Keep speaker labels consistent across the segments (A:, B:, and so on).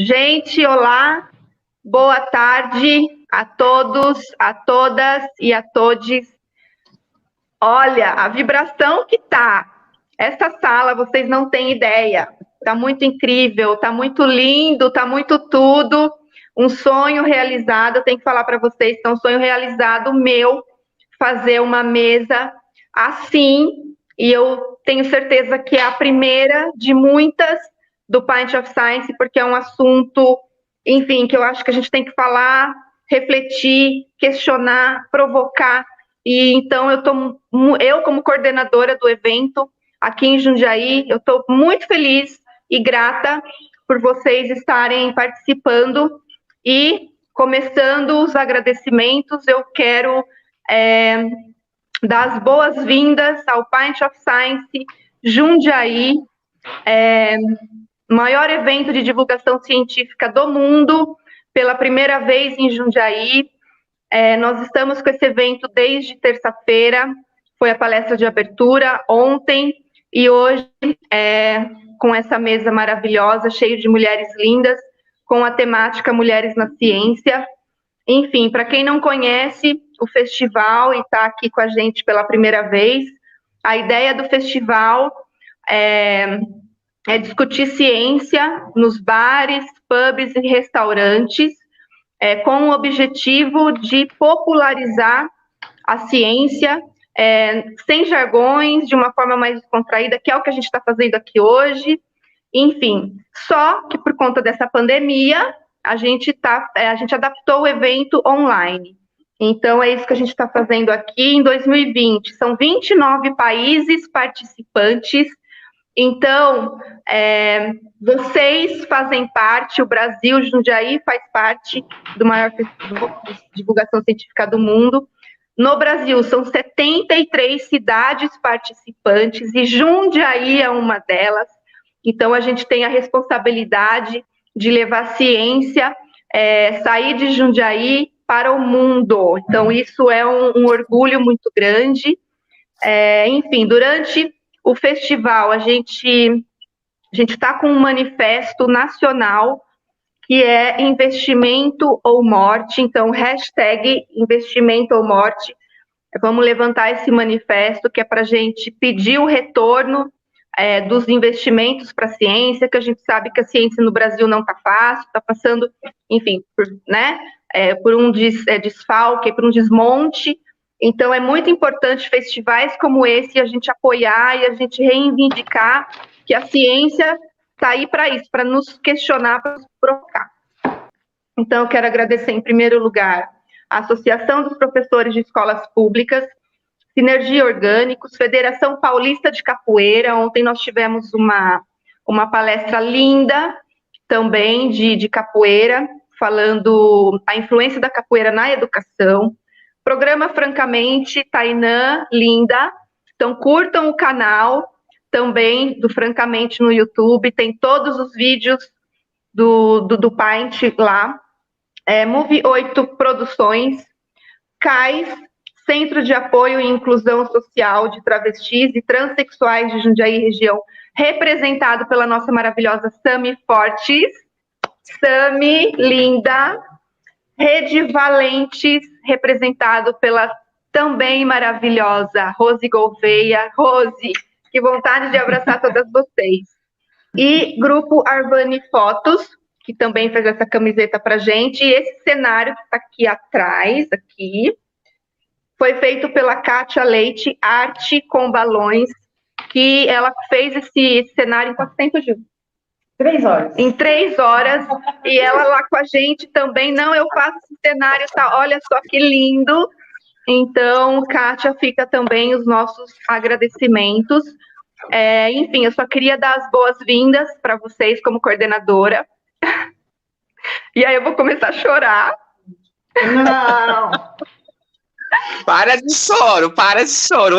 A: Gente, olá, boa tarde a todos, a todas e a todes. Olha, a vibração que tá. Essa sala, vocês não têm ideia. Tá muito incrível, tá muito lindo, tá muito tudo. Um sonho realizado. Eu tenho que falar para vocês, é um sonho realizado meu fazer uma mesa assim. E eu tenho certeza que é a primeira de muitas do Pint of Science, porque é um assunto, enfim, que eu acho que a gente tem que falar, refletir, questionar, provocar. E então eu como coordenadora do evento aqui em Jundiaí, eu estou muito feliz e grata por vocês estarem participando. E começando os agradecimentos, eu quero dar as boas-vindas ao Pint of Science Jundiaí, maior evento de divulgação científica do mundo, pela primeira vez em Jundiaí. Nós estamos com esse evento desde terça-feira, foi a palestra de abertura ontem, e hoje, com essa mesa maravilhosa, cheia de mulheres lindas, com a temática Mulheres na Ciência. Enfim, para quem não conhece o festival e está aqui com a gente pela primeira vez, a ideia do festival é discutir ciência nos bares, pubs e restaurantes, com o objetivo de popularizar a ciência, sem jargões, de uma forma mais descontraída, que é o que a gente está fazendo aqui hoje. Enfim, só que por conta dessa pandemia, a gente adaptou o evento online. Então, é isso que a gente está fazendo aqui em 2020. São 29 países participantes. Então, vocês fazem parte, o Brasil, Jundiaí faz parte do maior festival de divulgação científica do mundo. No Brasil, são 73 cidades participantes e Jundiaí é uma delas. Então, a gente tem a responsabilidade de levar ciência, sair de Jundiaí para o mundo. Então, isso é um orgulho muito grande. Enfim, durante o festival, a gente está com um manifesto nacional que é investimento ou morte. Então, hashtag investimento ou morte. Vamos levantar esse manifesto que é para a gente pedir o retorno dos investimentos para a ciência, que a gente sabe que a ciência no Brasil não está fácil, está passando, enfim, por um desfalque, por um desmonte. Então, é muito importante festivais como esse a gente apoiar e a gente reivindicar que a ciência está aí para isso, para nos questionar, para nos provocar. Então, eu quero agradecer, em primeiro lugar, a Associação dos Professores de Escolas Públicas, Sinergia Orgânicos, Federação Paulista de Capoeira. Ontem nós tivemos uma palestra linda também de capoeira, falando a influência da capoeira na educação. Programa Francamente, Tainã, linda. Então, curtam o canal também do Francamente no YouTube, tem todos os vídeos do Pint lá. Move 8 Produções, CAIS, Centro de Apoio e Inclusão Social de Travestis e Transsexuais de Jundiaí região, representado pela nossa maravilhosa Sami Fortes. Sami, linda. Rede Valentes, representado pela também maravilhosa Rose Gouveia. Rose, que vontade de abraçar todas vocês. E Grupo Arvani Fotos, que também fez essa camiseta para gente. E esse cenário que está aqui atrás, foi feito pela Kátia Leite, Arte com Balões, que ela fez esse cenário em quanto tempo, Gil?
B: 3 horas.
A: Em 3 horas, e ela lá com a gente também. Não, eu faço esse cenário, tá? Olha só que lindo. Então, Kátia, fica também os nossos agradecimentos. Enfim, eu só queria dar as boas-vindas para vocês como coordenadora. E aí eu vou começar a chorar.
B: Não!
C: Para de choro.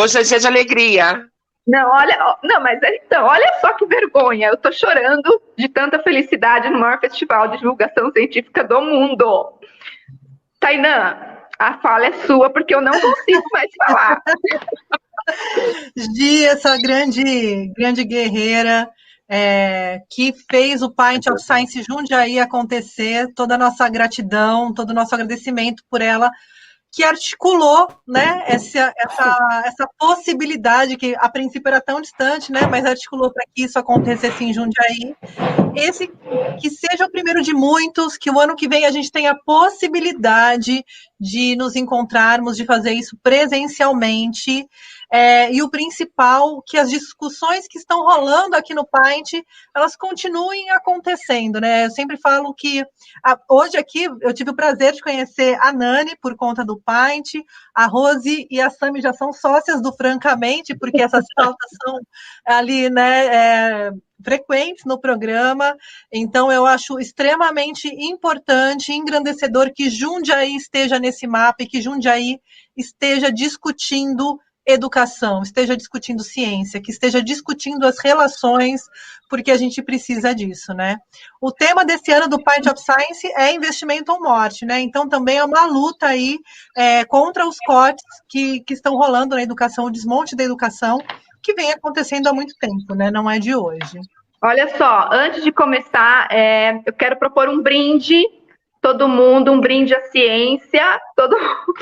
C: Hoje é dia de alegria.
A: Olha só que vergonha. Eu tô chorando de tanta felicidade no maior festival de divulgação científica do mundo. Tainã, a fala é sua, porque eu não consigo mais falar.
B: Gi, essa grande guerreira,
D: que fez o Pint of Science Jundiaí acontecer, toda a nossa gratidão, todo o nosso agradecimento por ela, que articulou, né, essa possibilidade que a princípio era tão distante, né, mas articulou para que isso acontecesse em Jundiaí. Que seja o primeiro de muitos, que o ano que vem a gente tenha a possibilidade de nos encontrarmos, de fazer isso presencialmente, e o principal, que as discussões que estão rolando aqui no Pint, elas continuem acontecendo, né? Eu sempre falo que hoje aqui eu tive o prazer de conhecer a Nani por conta do Pint, a Rose e a Sami já são sócias do Francamente, porque essas pautas são ali, né, frequentes no programa, então eu acho extremamente importante, engrandecedor que Jundiaí esteja nesse mapa e que Jundiaí esteja discutindo educação, esteja discutindo ciência, que esteja discutindo as relações, porque a gente precisa disso, né? O tema desse ano do Pint of Science é investimento ou morte, né? Então também é uma luta aí contra os cortes que estão rolando na educação, o desmonte da educação, que vem acontecendo há muito tempo, né? Não é de hoje.
A: Olha só, antes de começar, eu quero propor um brinde, todo mundo, um brinde à ciência, todo mundo,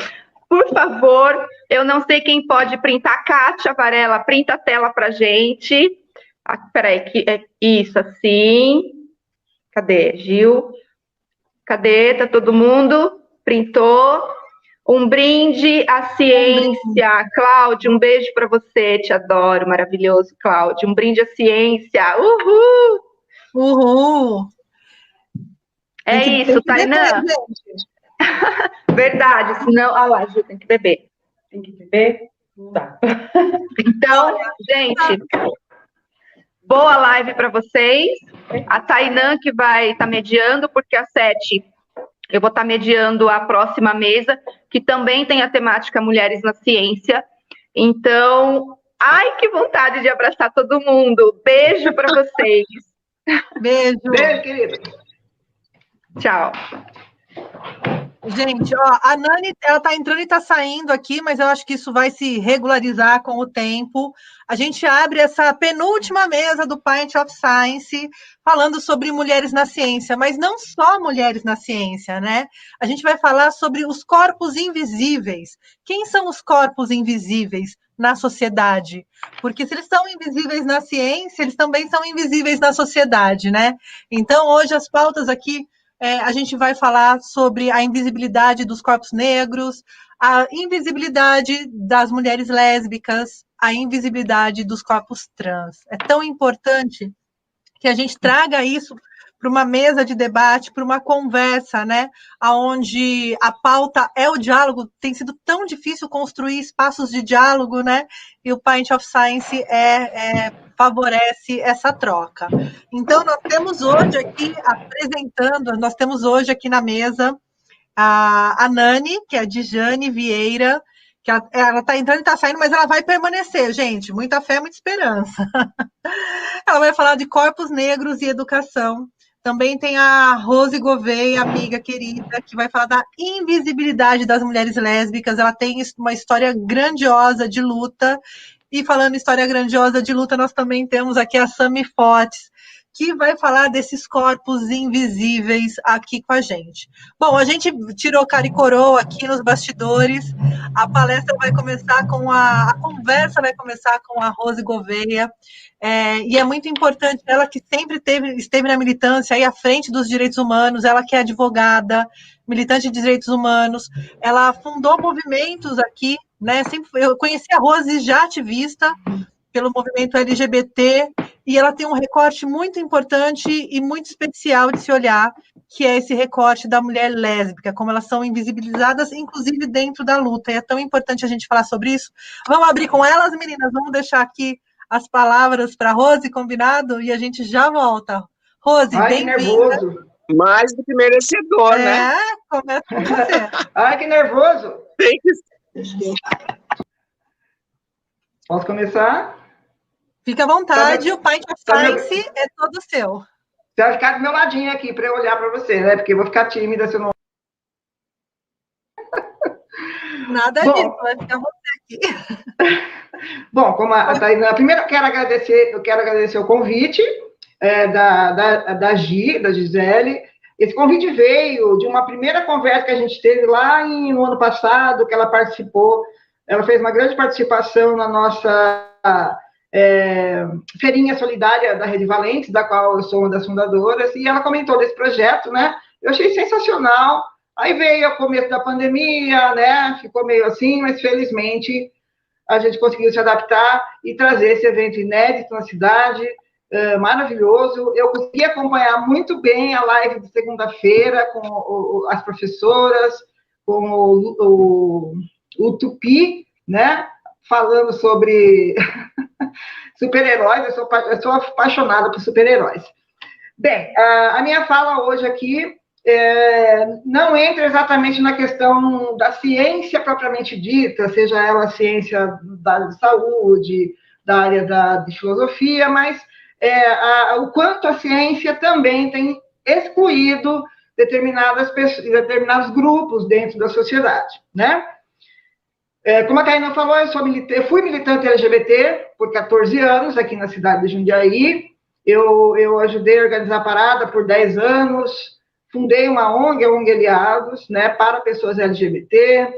A: por favor. Eu não sei quem pode printar. Kátia Varela, printa a tela pra gente. Peraí, isso, assim. Cadê, Gil? Cadê? Tá todo mundo? Printou. Um brinde à ciência. Cláudia, um beijo para você. Te adoro, maravilhoso, Cláudia. Um brinde à ciência. Uhul!
D: Uhul!
A: É isso, Tainã. Verdade, senão... Ah lá, Gil, tem que beber.
B: Tem que beber? Tá.
A: Então, gente, boa live para vocês. A Tainã que vai estar mediando, porque às 7 eu vou estar mediando a próxima mesa, que também tem a temática Mulheres na Ciência. Então, ai, que vontade de abraçar todo mundo. Beijo para vocês.
D: Beijo.
B: Beijo, querido.
A: Tchau.
D: Gente, ó, a Nani, ela tá entrando e tá saindo aqui, mas eu acho que isso vai se regularizar com o tempo. A gente abre essa penúltima mesa do Pint of Science falando sobre mulheres na ciência, mas não só mulheres na ciência, né? A gente vai falar sobre os corpos invisíveis. Quem são os corpos invisíveis na sociedade? Porque se eles são invisíveis na ciência, eles também são invisíveis na sociedade, né? Então, hoje as pautas aqui a gente vai falar sobre a invisibilidade dos corpos negros, a invisibilidade das mulheres lésbicas, a invisibilidade dos corpos trans. É tão importante que a gente traga isso para uma mesa de debate, para uma conversa, né? Onde a pauta é o diálogo. Tem sido tão difícil construir espaços de diálogo, né? E o Pint of Science favorece essa troca. Então, nós temos hoje aqui na mesa a Nani, que é a Dijane Vieira, que ela está entrando e está saindo, mas ela vai permanecer, gente. Muita fé, muita esperança. Ela vai falar de corpos negros e educação. Também tem a Rose Gouveia, amiga querida, que vai falar da invisibilidade das mulheres lésbicas. Ela tem uma história grandiosa de luta. E falando em história grandiosa de luta, nós também temos aqui a Sami Fotes, que vai falar desses corpos invisíveis aqui com a gente. Bom, a gente tirou cara e coroa aqui nos bastidores. A palestra vai começar a conversa vai começar com a Rose Gouveia. E é muito importante, ela que sempre esteve na militância aí à frente dos direitos humanos, ela que é advogada, militante de direitos humanos, ela fundou movimentos aqui, né? Eu conheci a Rose já ativista pelo movimento LGBT, e ela tem um recorte muito importante e muito especial de se olhar, que é esse recorte da mulher lésbica, como elas são invisibilizadas, inclusive dentro da luta, e é tão importante a gente falar sobre isso. Vamos abrir com elas, meninas? Vamos deixar aqui as palavras para a Rose, combinado? E a gente já volta. Rose, bem-vinda.
C: Mais do que merecedor, né?
D: Começa com você.
B: Ai, que nervoso.
C: Tem que...
B: Posso começar?
D: Fica à vontade, o Pint of Science é todo seu.
B: Você vai ficar do meu ladinho aqui para eu olhar para você, né? Porque eu vou ficar tímida se eu não...
D: Nada disso, vai ficar você aqui.
B: Bom, como a Tainã, primeiro eu quero agradecer o convite. da Gisele. Esse convite veio de uma primeira conversa que a gente teve lá no ano passado, que ela participou. Ela fez uma grande participação na nossa Feirinha Solidária da Rede Valentes, da qual eu sou uma das fundadoras, e ela comentou desse projeto, né? Eu achei sensacional. Aí veio o começo da pandemia, né? Ficou meio assim, mas felizmente a gente conseguiu se adaptar e trazer esse evento inédito na cidade, maravilhoso. Eu consegui acompanhar muito bem a live de segunda-feira com as professoras, com o Tupi, né? Falando sobre super-heróis. Eu sou apaixonada por super-heróis. Bem, a minha fala hoje aqui não entra exatamente na questão da ciência propriamente dita, seja ela a ciência da área de saúde, da área de filosofia, mas o quanto a ciência também tem excluído determinados grupos dentro da sociedade, né? Como a Karina falou, eu fui militante LGBT por 14 anos aqui na cidade de Jundiaí. Eu ajudei a organizar a parada por 10 anos, fundei uma ONG, a ONG Aliados, né, para pessoas LGBT.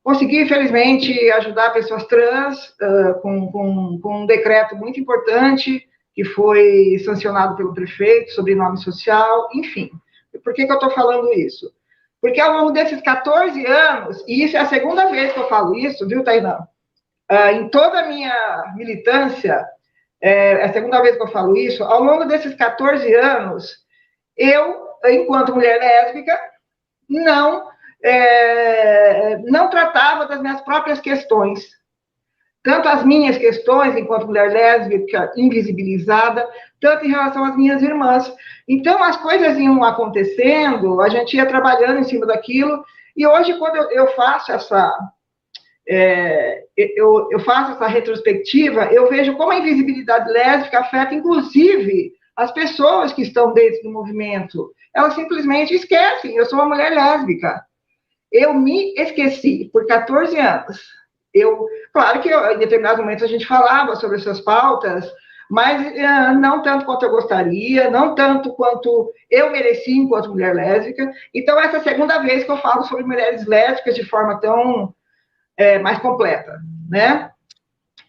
B: Consegui, infelizmente, ajudar pessoas trans com um decreto muito importante que foi sancionado pelo prefeito, sobrenome social, enfim. Por que eu estou falando isso? Porque ao longo desses 14 anos, e isso é a segunda vez que eu falo isso, viu, Tainã? Em toda a minha militância, é a segunda vez que eu falo isso, ao longo desses 14 anos, eu, enquanto mulher lésbica, não tratava das minhas próprias questões. Tanto as minhas questões, enquanto mulher lésbica, invisibilizada, tanto em relação às minhas irmãs. Então, as coisas iam acontecendo, a gente ia trabalhando em cima daquilo, e hoje, quando eu faço eu faço essa retrospectiva, eu vejo como a invisibilidade lésbica afeta, inclusive, as pessoas que estão dentro do movimento. Elas simplesmente esquecem, eu sou uma mulher lésbica. Eu me esqueci por 14 anos. Claro que em determinados momentos a gente falava sobre essas pautas, mas não tanto quanto eu gostaria, não tanto quanto eu mereci enquanto mulher lésbica. Então, essa é a segunda vez que eu falo sobre mulheres lésbicas de forma tão mais completa, né?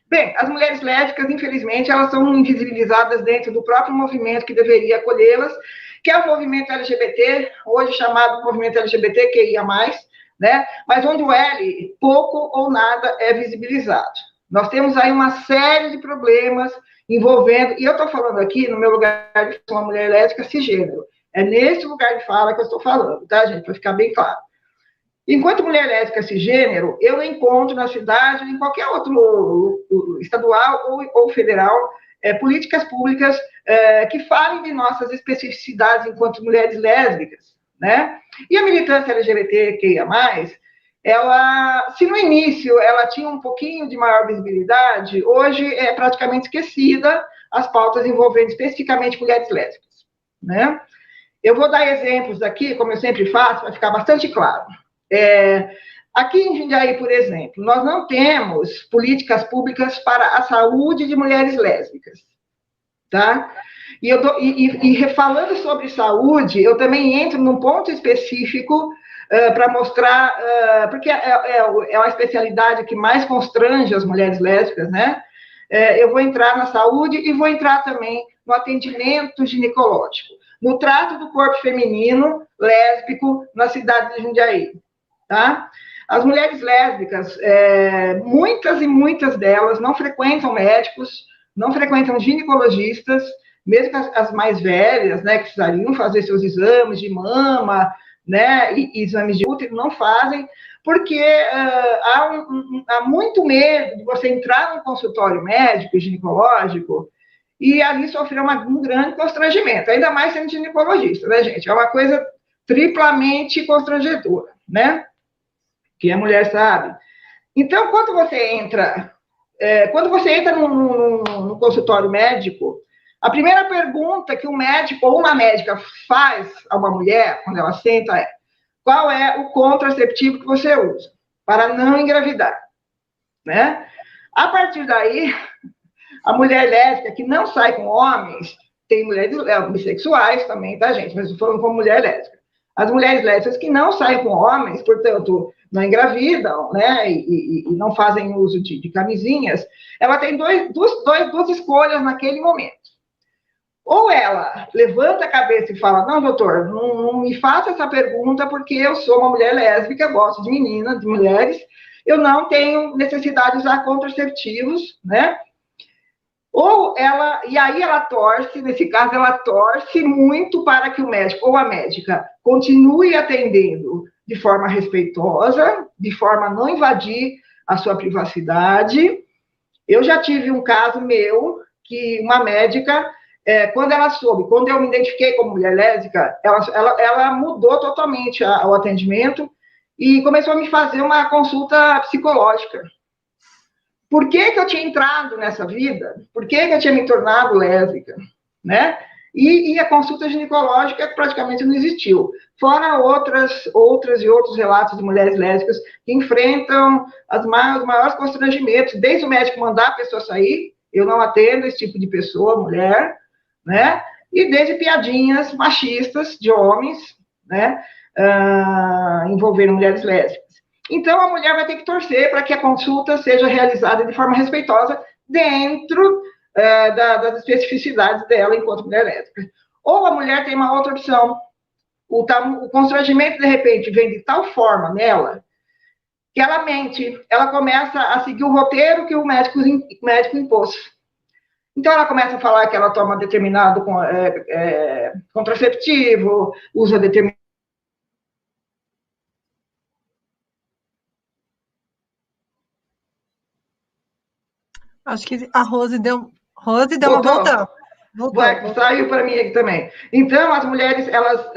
B: Bem, as mulheres lésbicas, infelizmente, elas são invisibilizadas dentro do próprio movimento que deveria acolhê-las, que é o movimento LGBT, hoje chamado movimento LGBTQIA+, né? Mas onde o L, pouco ou nada, é visibilizado. Nós temos aí uma série de problemas envolvendo, e eu estou falando aqui, no meu lugar de uma mulher lésbica cisgênero, é nesse lugar de fala que eu estou falando, tá, gente? Para ficar bem claro. Enquanto mulher lésbica cisgênero, eu encontro na cidade, em qualquer outro estadual ou federal, políticas públicas que falem de nossas especificidades enquanto mulheres lésbicas, né? E a militância LGBTQIA+, ela, se no início ela tinha um pouquinho de maior visibilidade, hoje é praticamente esquecida as pautas envolvendo especificamente mulheres lésbicas, né? Eu vou dar exemplos aqui, como eu sempre faço, para ficar bastante claro. Aqui em Jundiaí, por exemplo, nós não temos políticas públicas para a saúde de mulheres lésbicas, tá? E falando sobre saúde, eu também entro num ponto específico para mostrar, porque é uma especialidade que mais constrange as mulheres lésbicas, né? Eu vou entrar na saúde e vou entrar também no atendimento ginecológico, no trato do corpo feminino lésbico na cidade de Jundiaí, tá? As mulheres lésbicas, muitas e muitas delas não frequentam médicos, não frequentam ginecologistas, mesmo as mais velhas, né, que precisariam fazer seus exames de mama, né, e exames de útero, não fazem, porque há muito medo de você entrar num consultório médico, ginecológico, e ali sofrer um grande constrangimento, ainda mais sendo ginecologista, né, gente? É uma coisa triplamente constrangedora, né? Que a mulher sabe. Então, quando você entra no consultório médico, a primeira pergunta que um médico ou uma médica faz a uma mulher, quando ela senta, é: qual é o contraceptivo que você usa para não engravidar? Né? A partir daí, a mulher lésbica que não sai com homens tem mulheres bissexuais também, tá, gente? Mas falando como mulher lésbica. As mulheres lésbicas que não saem com homens, portanto, não engravidam, né, e não fazem uso de camisinhas, ela tem duas escolhas naquele momento. Ou ela levanta a cabeça e fala, não, doutor, não me faça essa pergunta porque eu sou uma mulher lésbica, gosto de meninas, de mulheres, eu não tenho necessidade de usar contraceptivos, né? Ou ela, e aí ela torce, nesse caso, ela torce muito para que o médico ou a médica continue atendendo de forma respeitosa, de forma a não invadir a sua privacidade. Eu já tive um caso meu, que uma médica, quando ela soube, quando eu me identifiquei como mulher lésbica, ela mudou totalmente o atendimento e começou a me fazer uma consulta psicológica. Por que eu tinha entrado nessa vida? Por que eu tinha me tornado lésbica? Né? E a consulta ginecológica praticamente não existiu. Fora outros relatos de mulheres lésbicas que enfrentam os maiores constrangimentos, desde o médico mandar a pessoa sair, eu não atendo esse tipo de pessoa, mulher, né? E desde piadinhas machistas de homens, né? Envolvendo mulheres lésbicas. Então, a mulher vai ter que torcer para que a consulta seja realizada de forma respeitosa dentro das especificidades dela enquanto mulher lésbica. Ou a mulher tem uma outra opção. O constrangimento, de repente, vem de tal forma nela que ela mente, ela começa a seguir o roteiro que o médico impôs. Então, ela começa a falar que ela toma determinado contraceptivo, usa determinado.
D: Acho que a Rose deu uma volta. Voltou.
B: Saiu para mim aqui também. Então, as mulheres, elas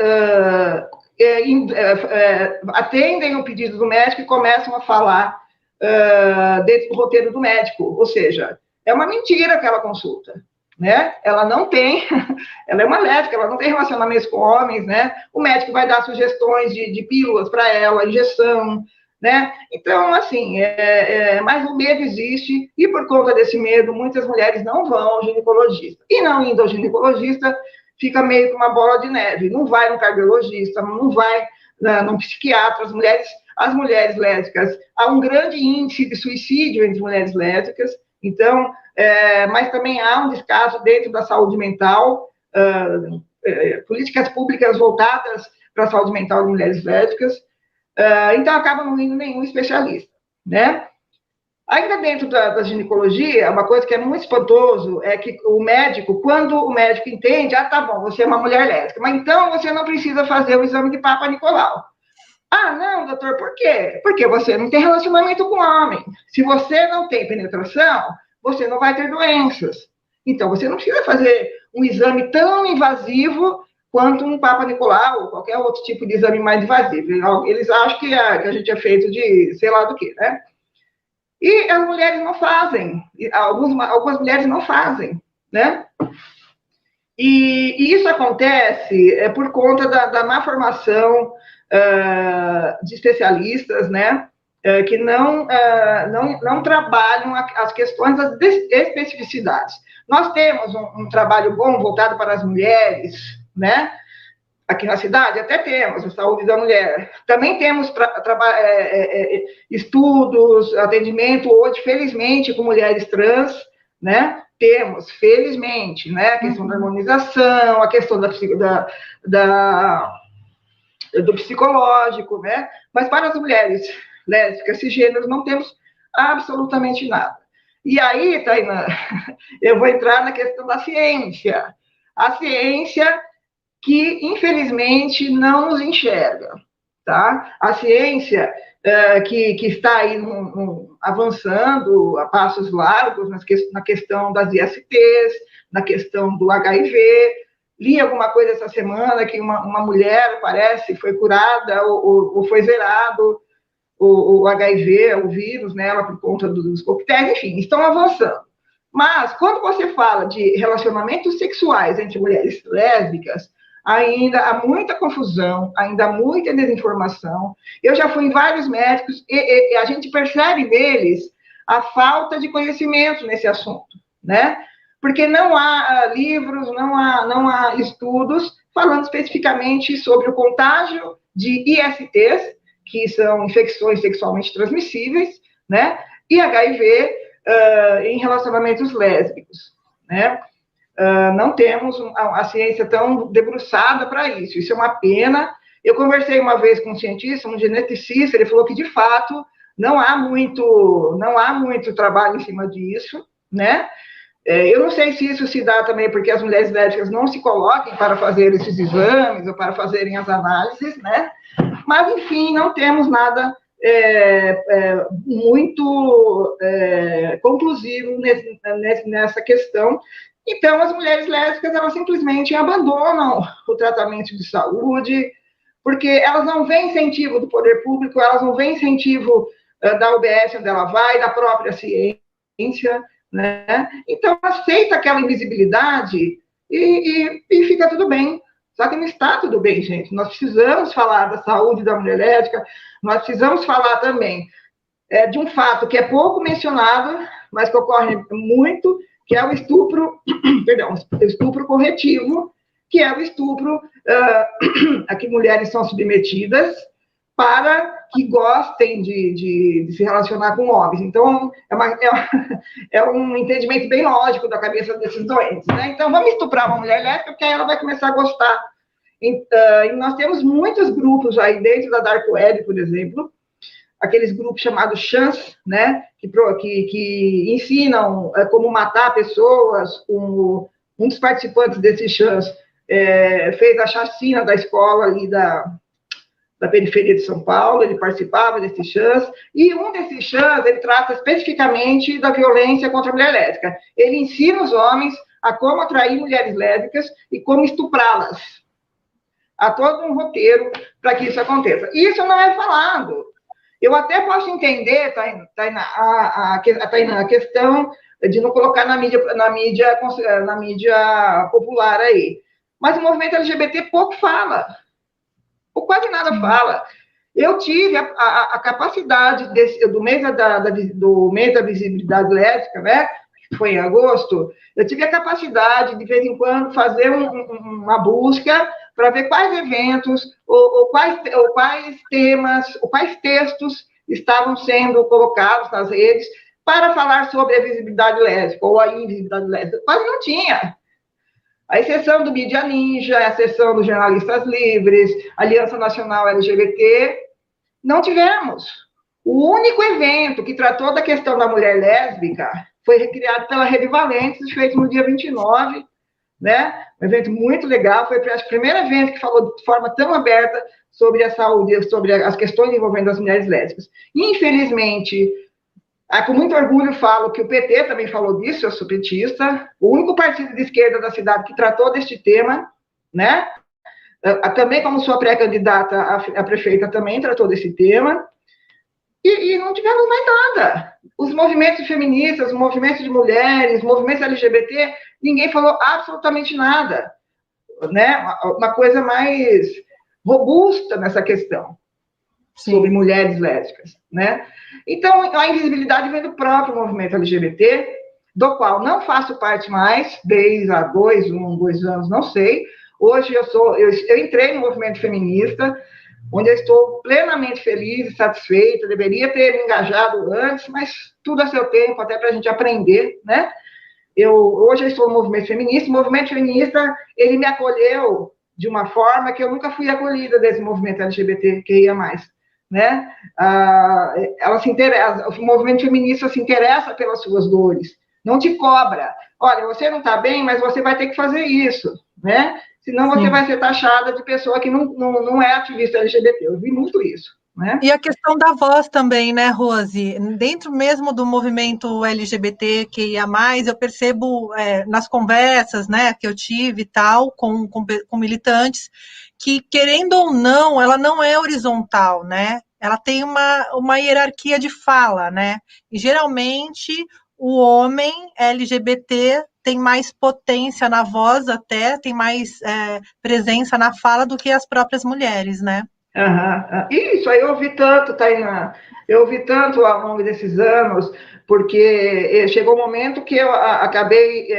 B: atendem o pedido do médico e começam a falar dentro do roteiro do médico. Ou seja, é uma mentira aquela consulta. Né? Ela não tem, ela é uma lésbica, ela não tem relacionamentos com homens, né? O médico vai dar sugestões de pílulas para ela, injeção, né? Então, assim, mas o medo existe, e por conta desse medo, muitas mulheres não vão ao ginecologista. E não indo ao ginecologista, fica meio que uma bola de neve. Não vai no cardiologista, não vai no psiquiatra. As mulheres lésbicas, há um grande índice de suicídio entre mulheres lésbicas, então, mas também há um descaso dentro da saúde mental, políticas públicas voltadas para a saúde mental de mulheres lésbicas, então acaba não indo nenhum especialista, né? Ainda dentro da ginecologia, uma coisa que é muito espantoso é que o médico, quando o médico entende, tá bom, você é uma mulher lésbica, mas então você não precisa fazer o exame de Papa Nicolau. Ah, não, doutor, por quê? Porque você não tem relacionamento com homem. Se você não tem penetração, você não vai ter doenças. Então, você não precisa fazer um exame tão invasivo quanto um Papa Nicolau ou qualquer outro tipo de exame mais invasivo. Eles acham que a gente é feito de sei lá do que, né? E as mulheres não fazem. Algumas mulheres não fazem, né? E isso acontece por conta da má formação de especialistas, né? Que não trabalham as questões das especificidades. Nós temos um trabalho bom voltado para as mulheres, né? Aqui na cidade até temos a saúde da mulher. Também temos estudos, atendimento hoje, felizmente, com mulheres trans, né? Temos, felizmente, né? A questão da harmonização, a questão do psicológico, né? Mas para as mulheres lésbicas, cisgêneros, não temos absolutamente nada. E aí, Tainá, eu vou entrar na questão da ciência. A ciência que, infelizmente, não nos enxerga, tá? A ciência que está aí avançando a passos largos na questão das ISTs, na questão do HIV. Li alguma coisa essa semana que uma mulher, parece, foi curada ou foi zerado o HIV, o vírus nela por conta dos coquetéis, enfim, estão avançando. Mas, quando você fala de relacionamentos sexuais entre mulheres lésbicas, ainda há muita confusão, ainda há muita desinformação. Eu já fui em vários médicos e a gente percebe neles a falta de conhecimento nesse assunto, né? porque não há livros, não há estudos falando especificamente sobre o contágio de ISTs, que são infecções sexualmente transmissíveis, né, e HIV em relacionamentos lésbicos, né? Não temos a ciência tão debruçada para isso. Isso é uma pena. Eu conversei uma vez com um cientista, um geneticista, ele falou que, de fato, não há muito trabalho em cima disso, né? Eu não sei se isso se dá também porque as mulheres lésbicas não se coloquem para fazer esses exames ou para fazerem as análises, né? Mas, enfim, não temos nada muito conclusivo nessa questão. Então, as mulheres lésbicas, elas simplesmente abandonam o tratamento de saúde, porque elas não veem incentivo do poder público, elas não veem incentivo da UBS, onde ela vai, da própria ciência, né? Então, aceita aquela invisibilidade e fica tudo bem. Só que não está tudo bem, gente. Nós precisamos falar da saúde da mulher lésbica, nós precisamos falar também de um fato que é pouco mencionado, mas que ocorre muito, que é o estupro, perdão, o estupro corretivo, que é o estupro a que mulheres são submetidas para que gostem de se relacionar com homens. Então, é um entendimento bem lógico da cabeça desses doentes, né? Então, vamos estuprar uma mulher lésbica, porque aí ela vai começar a gostar. E nós temos muitos grupos aí dentro da Dark Web, por exemplo, aqueles grupos chamados chans, né, que ensinam como matar pessoas. Um dos participantes desses chans fez a chacina da escola ali da periferia de São Paulo, ele participava desses chans, e um desses chans, ele trata especificamente da violência contra a mulher lésbica. Ele ensina os homens a como atrair mulheres lésbicas e como estuprá-las. Há todo um roteiro para que isso aconteça. Isso não é falado. Eu até posso entender, Tainá, a questão de não colocar na mídia popular aí. Mas o movimento LGBT pouco fala. Ou quase nada fala. Eu tive a capacidade do mês da visibilidade lésbica, né, que foi em agosto, eu tive a capacidade, de vez em quando, fazer uma busca para ver quais eventos, ou quais temas, ou quais textos estavam sendo colocados nas redes para falar sobre a visibilidade lésbica, ou a invisibilidade lésbica. Quase não tinha. A exceção do Mídia Ninja, a exceção dos Jornalistas Livres, Aliança Nacional LGBT, não tivemos. O único evento que tratou da questão da mulher lésbica foi criado pela Revivalentes, feito no dia 29, né? Um evento muito legal, foi o primeiro evento que falou de forma tão aberta sobre a saúde, sobre as questões envolvendo as mulheres lésbicas. Infelizmente, com muito orgulho falo que o PT também falou disso, eu sou petista, o único partido de esquerda da cidade que tratou deste tema, né? Também como sua pré-candidata a prefeita também tratou desse tema, e não tivemos mais nada. Os movimentos feministas, os movimentos de mulheres, os movimentos LGBT, ninguém falou absolutamente nada, né? Uma coisa mais robusta nessa questão. Sim. Sobre mulheres lésbicas, né? Então, a invisibilidade vem do próprio movimento LGBT, do qual não faço parte mais, desde há 2 anos, não sei. Hoje eu entrei no movimento feminista, onde eu estou plenamente feliz e satisfeita, deveria ter me engajado antes, mas tudo a seu tempo, até para a gente aprender, né? Hoje eu estou no movimento feminista. O movimento feminista, ele me acolheu de uma forma que eu nunca fui acolhida desse movimento LGBTQIA+, né? O movimento feminista se interessa pelas suas dores, não te cobra. Olha, você não está bem, mas você vai ter que fazer isso, né? Senão você vai ser taxada de pessoa que não é ativista LGBT. Eu vi muito isso, né?
D: E a questão da voz também, né, Rose? Dentro mesmo do movimento LGBTQIA+, eu percebo nas conversas, né, que eu tive e tal, com militantes, que, querendo ou não, ela não é horizontal, né? Ela tem uma hierarquia de fala, né? E, geralmente, o homem LGBT tem mais potência na voz até, tem mais presença na fala do que as próprias mulheres, né?
B: Isso aí eu ouvi tanto, Tainá, eu ouvi tanto ao longo desses anos, porque chegou um momento que eu acabei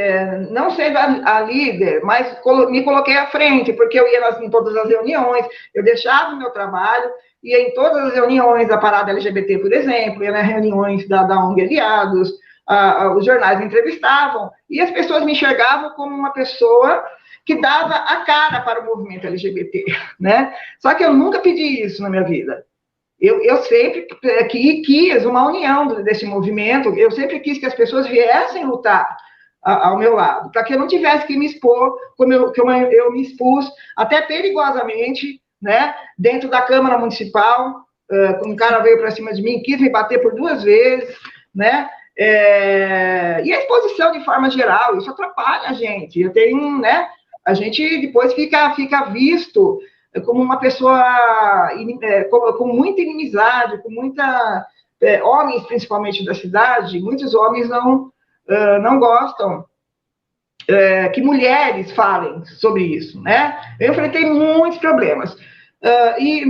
B: não sendo a líder, mas me coloquei à frente, porque eu ia em todas as reuniões, eu deixava o meu trabalho, ia em todas as reuniões da Parada LGBT, por exemplo, ia nas reuniões da ONG Aliados, os jornais me entrevistavam, e as pessoas me enxergavam como uma pessoa que dava a cara para o movimento LGBT, né? Só que eu nunca pedi isso na minha vida. Eu sempre quis uma união desse movimento, eu sempre quis que as pessoas viessem lutar ao meu lado, para que eu não tivesse que me expor como eu me expus, até perigosamente, né, dentro da Câmara Municipal, um cara veio para cima de mim, quis me bater por 2 vezes, né, e a exposição de forma geral, isso atrapalha a gente, eu tenho, né, a gente depois fica visto como uma pessoa com muita inimizade, com muita... homens, principalmente da cidade, muitos homens não gostam que mulheres falem sobre isso, né? Eu enfrentei muitos problemas. E,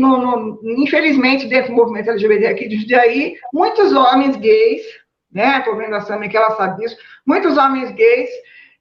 B: infelizmente, dentro do movimento LGBT aqui de Jundiaí, muitos homens gays, né? Estou vendo a Sami que ela sabe disso, muitos homens gays,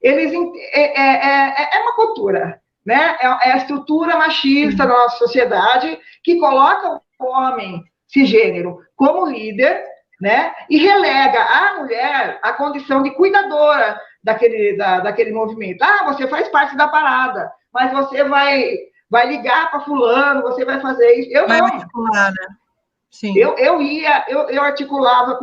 B: eles... É uma cultura, né? É a estrutura machista da nossa sociedade que coloca o homem cisgênero como líder, né? E relega a mulher à condição de cuidadora daquele movimento. Você faz parte da parada, mas você vai ligar para fulano, você vai fazer isso. Eu
D: vai
B: não.
D: articular, né? Sim.
B: Eu articulava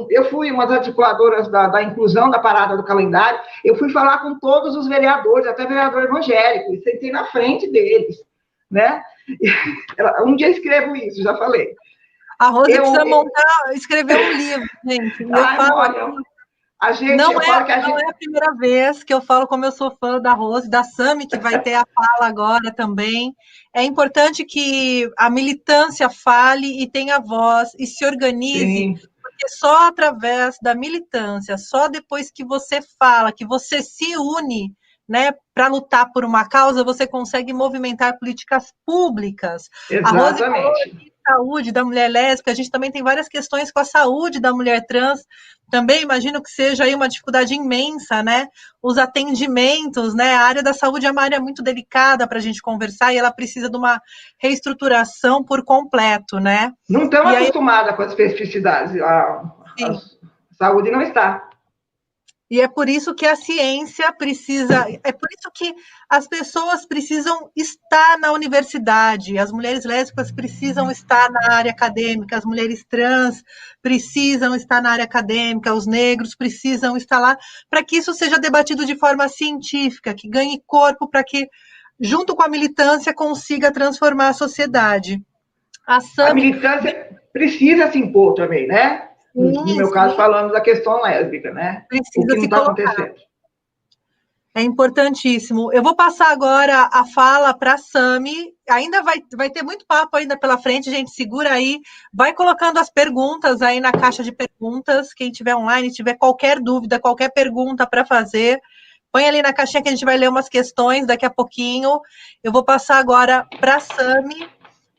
B: eu fui uma das articuladoras da inclusão da parada do calendário, eu fui falar com todos os vereadores, até vereador evangélico, e sentei na frente deles, né? Um dia escrevo isso, já falei.
D: A Rose precisa escrever um livro, gente.
B: A gente,
D: não é a primeira vez que eu falo como eu sou fã da Rose, da Sami, que vai ter a fala agora também. É importante que a militância fale e tenha voz e se organize, sim, porque só através da militância, só depois que você fala, que você se une, né, para lutar por uma causa, você consegue movimentar políticas públicas.
B: Exatamente.
D: A Rose falou de saúde da mulher lésbica, a gente também tem várias questões com a saúde da mulher trans. Também imagino que seja aí uma dificuldade imensa, né? Os atendimentos, né? A área da saúde é uma área muito delicada para a gente conversar e ela precisa de uma reestruturação por completo, né?
B: Não estamos acostumadas com as especificidades. A saúde não está.
D: E é por isso que a ciência precisa, é por isso que as pessoas precisam estar na universidade, as mulheres lésbicas precisam estar na área acadêmica, as mulheres trans precisam estar na área acadêmica, os negros precisam estar lá, para que isso seja debatido de forma científica, que ganhe corpo, para que, junto com a militância, consiga transformar a sociedade.
B: A militância precisa se impor também, né? No meu caso, falando da questão lésbica, né?
D: Precisa o que não está acontecendo. É importantíssimo. Eu vou passar agora a fala para a Sami. Ainda vai ter muito papo ainda pela frente, gente. Segura aí. Vai colocando as perguntas aí na caixa de perguntas. Quem tiver online, tiver qualquer dúvida, qualquer pergunta para fazer, põe ali na caixinha que a gente vai ler umas questões daqui a pouquinho. Eu vou passar agora para a Sami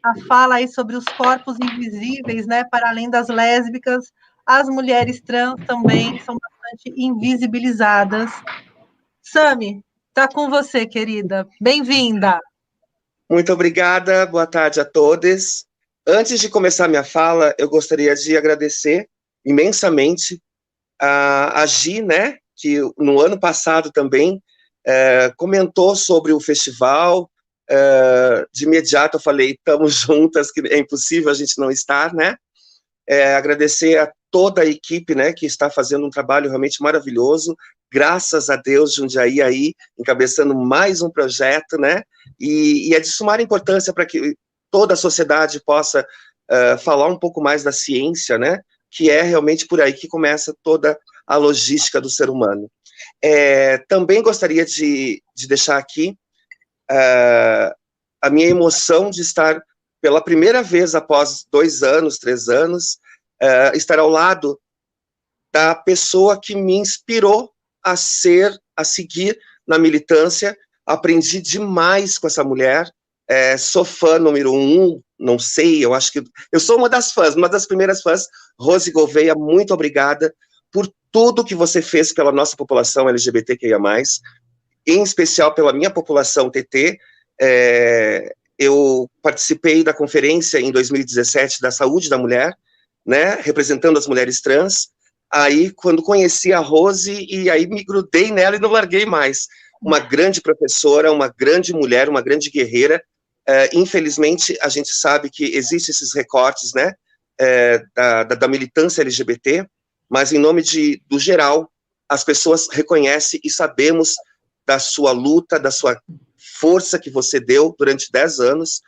D: a fala aí sobre os corpos invisíveis, né? Para além das lésbicas, as mulheres trans também são bastante invisibilizadas. Sami, está com você, querida. Bem-vinda.
C: Muito obrigada, boa tarde a todos. Antes de começar minha fala, eu gostaria de agradecer imensamente a Gi, né, que no ano passado também comentou sobre o festival. De imediato eu falei, estamos juntas, que é impossível a gente não estar, né? Agradecer a toda a equipe, né, que está fazendo um trabalho realmente maravilhoso, graças a Deus, Jundiaí aí, encabeçando mais um projeto, né, e é de sumar importância para que toda a sociedade possa falar um pouco mais da ciência, né, que é realmente por aí que começa toda a logística do ser humano. Também gostaria de deixar aqui a minha emoção de estar, pela primeira vez após 2 anos, 3 anos, estar ao lado da pessoa que me inspirou a seguir na militância. Aprendi demais com essa mulher, sou fã número 1, não sei, eu acho que... Eu sou uma das fãs, uma das primeiras fãs. Rose Gouveia, muito obrigada por tudo que você fez pela nossa população LGBTQIA+, em especial pela minha população TT. Eu participei da conferência em 2017 da saúde da mulher, né, representando as mulheres trans. Aí, quando conheci a Rose, e aí me grudei nela e não larguei mais. Uma grande professora, uma grande mulher, uma grande guerreira. Infelizmente, a gente sabe que existem esses recortes, né, da militância LGBT, mas em nome do geral, as pessoas reconhecem e sabemos da sua luta, da sua força que você deu durante 10 anos,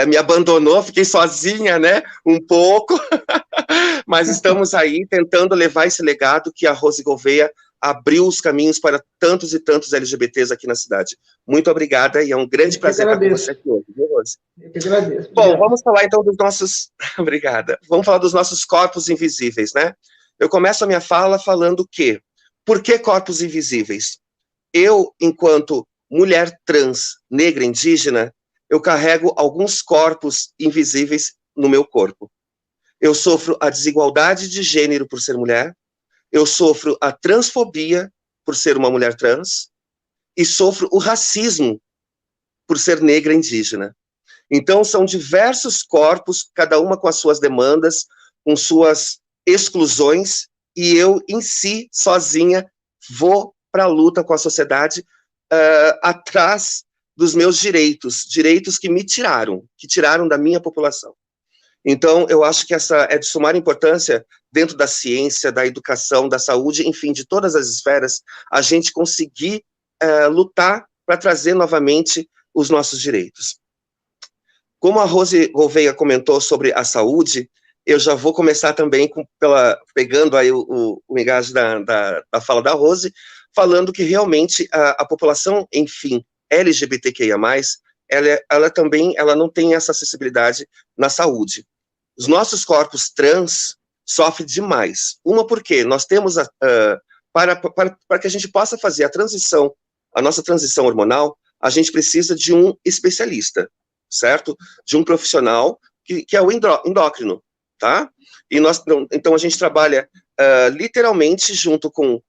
C: me abandonou, fiquei sozinha, né, um pouco, mas estamos aí tentando levar esse legado que a Rose Gouveia abriu os caminhos para tantos e tantos LGBTs aqui na cidade. Muito obrigada, e é um grande prazer estar com você aqui hoje, viu, Rose?
B: Eu que agradeço.
C: Bom, vamos falar então dos nossos... Obrigada. Vamos falar dos nossos corpos invisíveis, né? Eu começo a minha fala falando que, por que corpos invisíveis? Eu, enquanto mulher trans, negra, indígena, eu carrego alguns corpos invisíveis no meu corpo. Eu sofro a desigualdade de gênero por ser mulher, eu sofro a transfobia por ser uma mulher trans, e sofro o racismo por ser negra indígena. Então, são diversos corpos, cada uma com as suas demandas, com suas exclusões, e eu, em si, sozinha, vou para a luta com a sociedade, atrás dos meus direitos que me tiraram, que tiraram da minha população. Então, eu acho que essa é de sumar importância dentro da ciência, da educação, da saúde, enfim, de todas as esferas, a gente conseguir lutar para trazer novamente os nossos direitos. Como a Rose Gouveia comentou sobre a saúde, eu já vou começar também pegando aí o engajo da fala da Rose, falando que realmente a população, enfim, LGBTQIA+, ela também não tem essa acessibilidade na saúde. Os nossos corpos trans sofrem demais. Uma porque nós temos, para que a gente possa fazer a nossa transição hormonal, a gente precisa de um especialista, certo? De um profissional que é o endócrino, tá? E então a gente trabalha literalmente junto com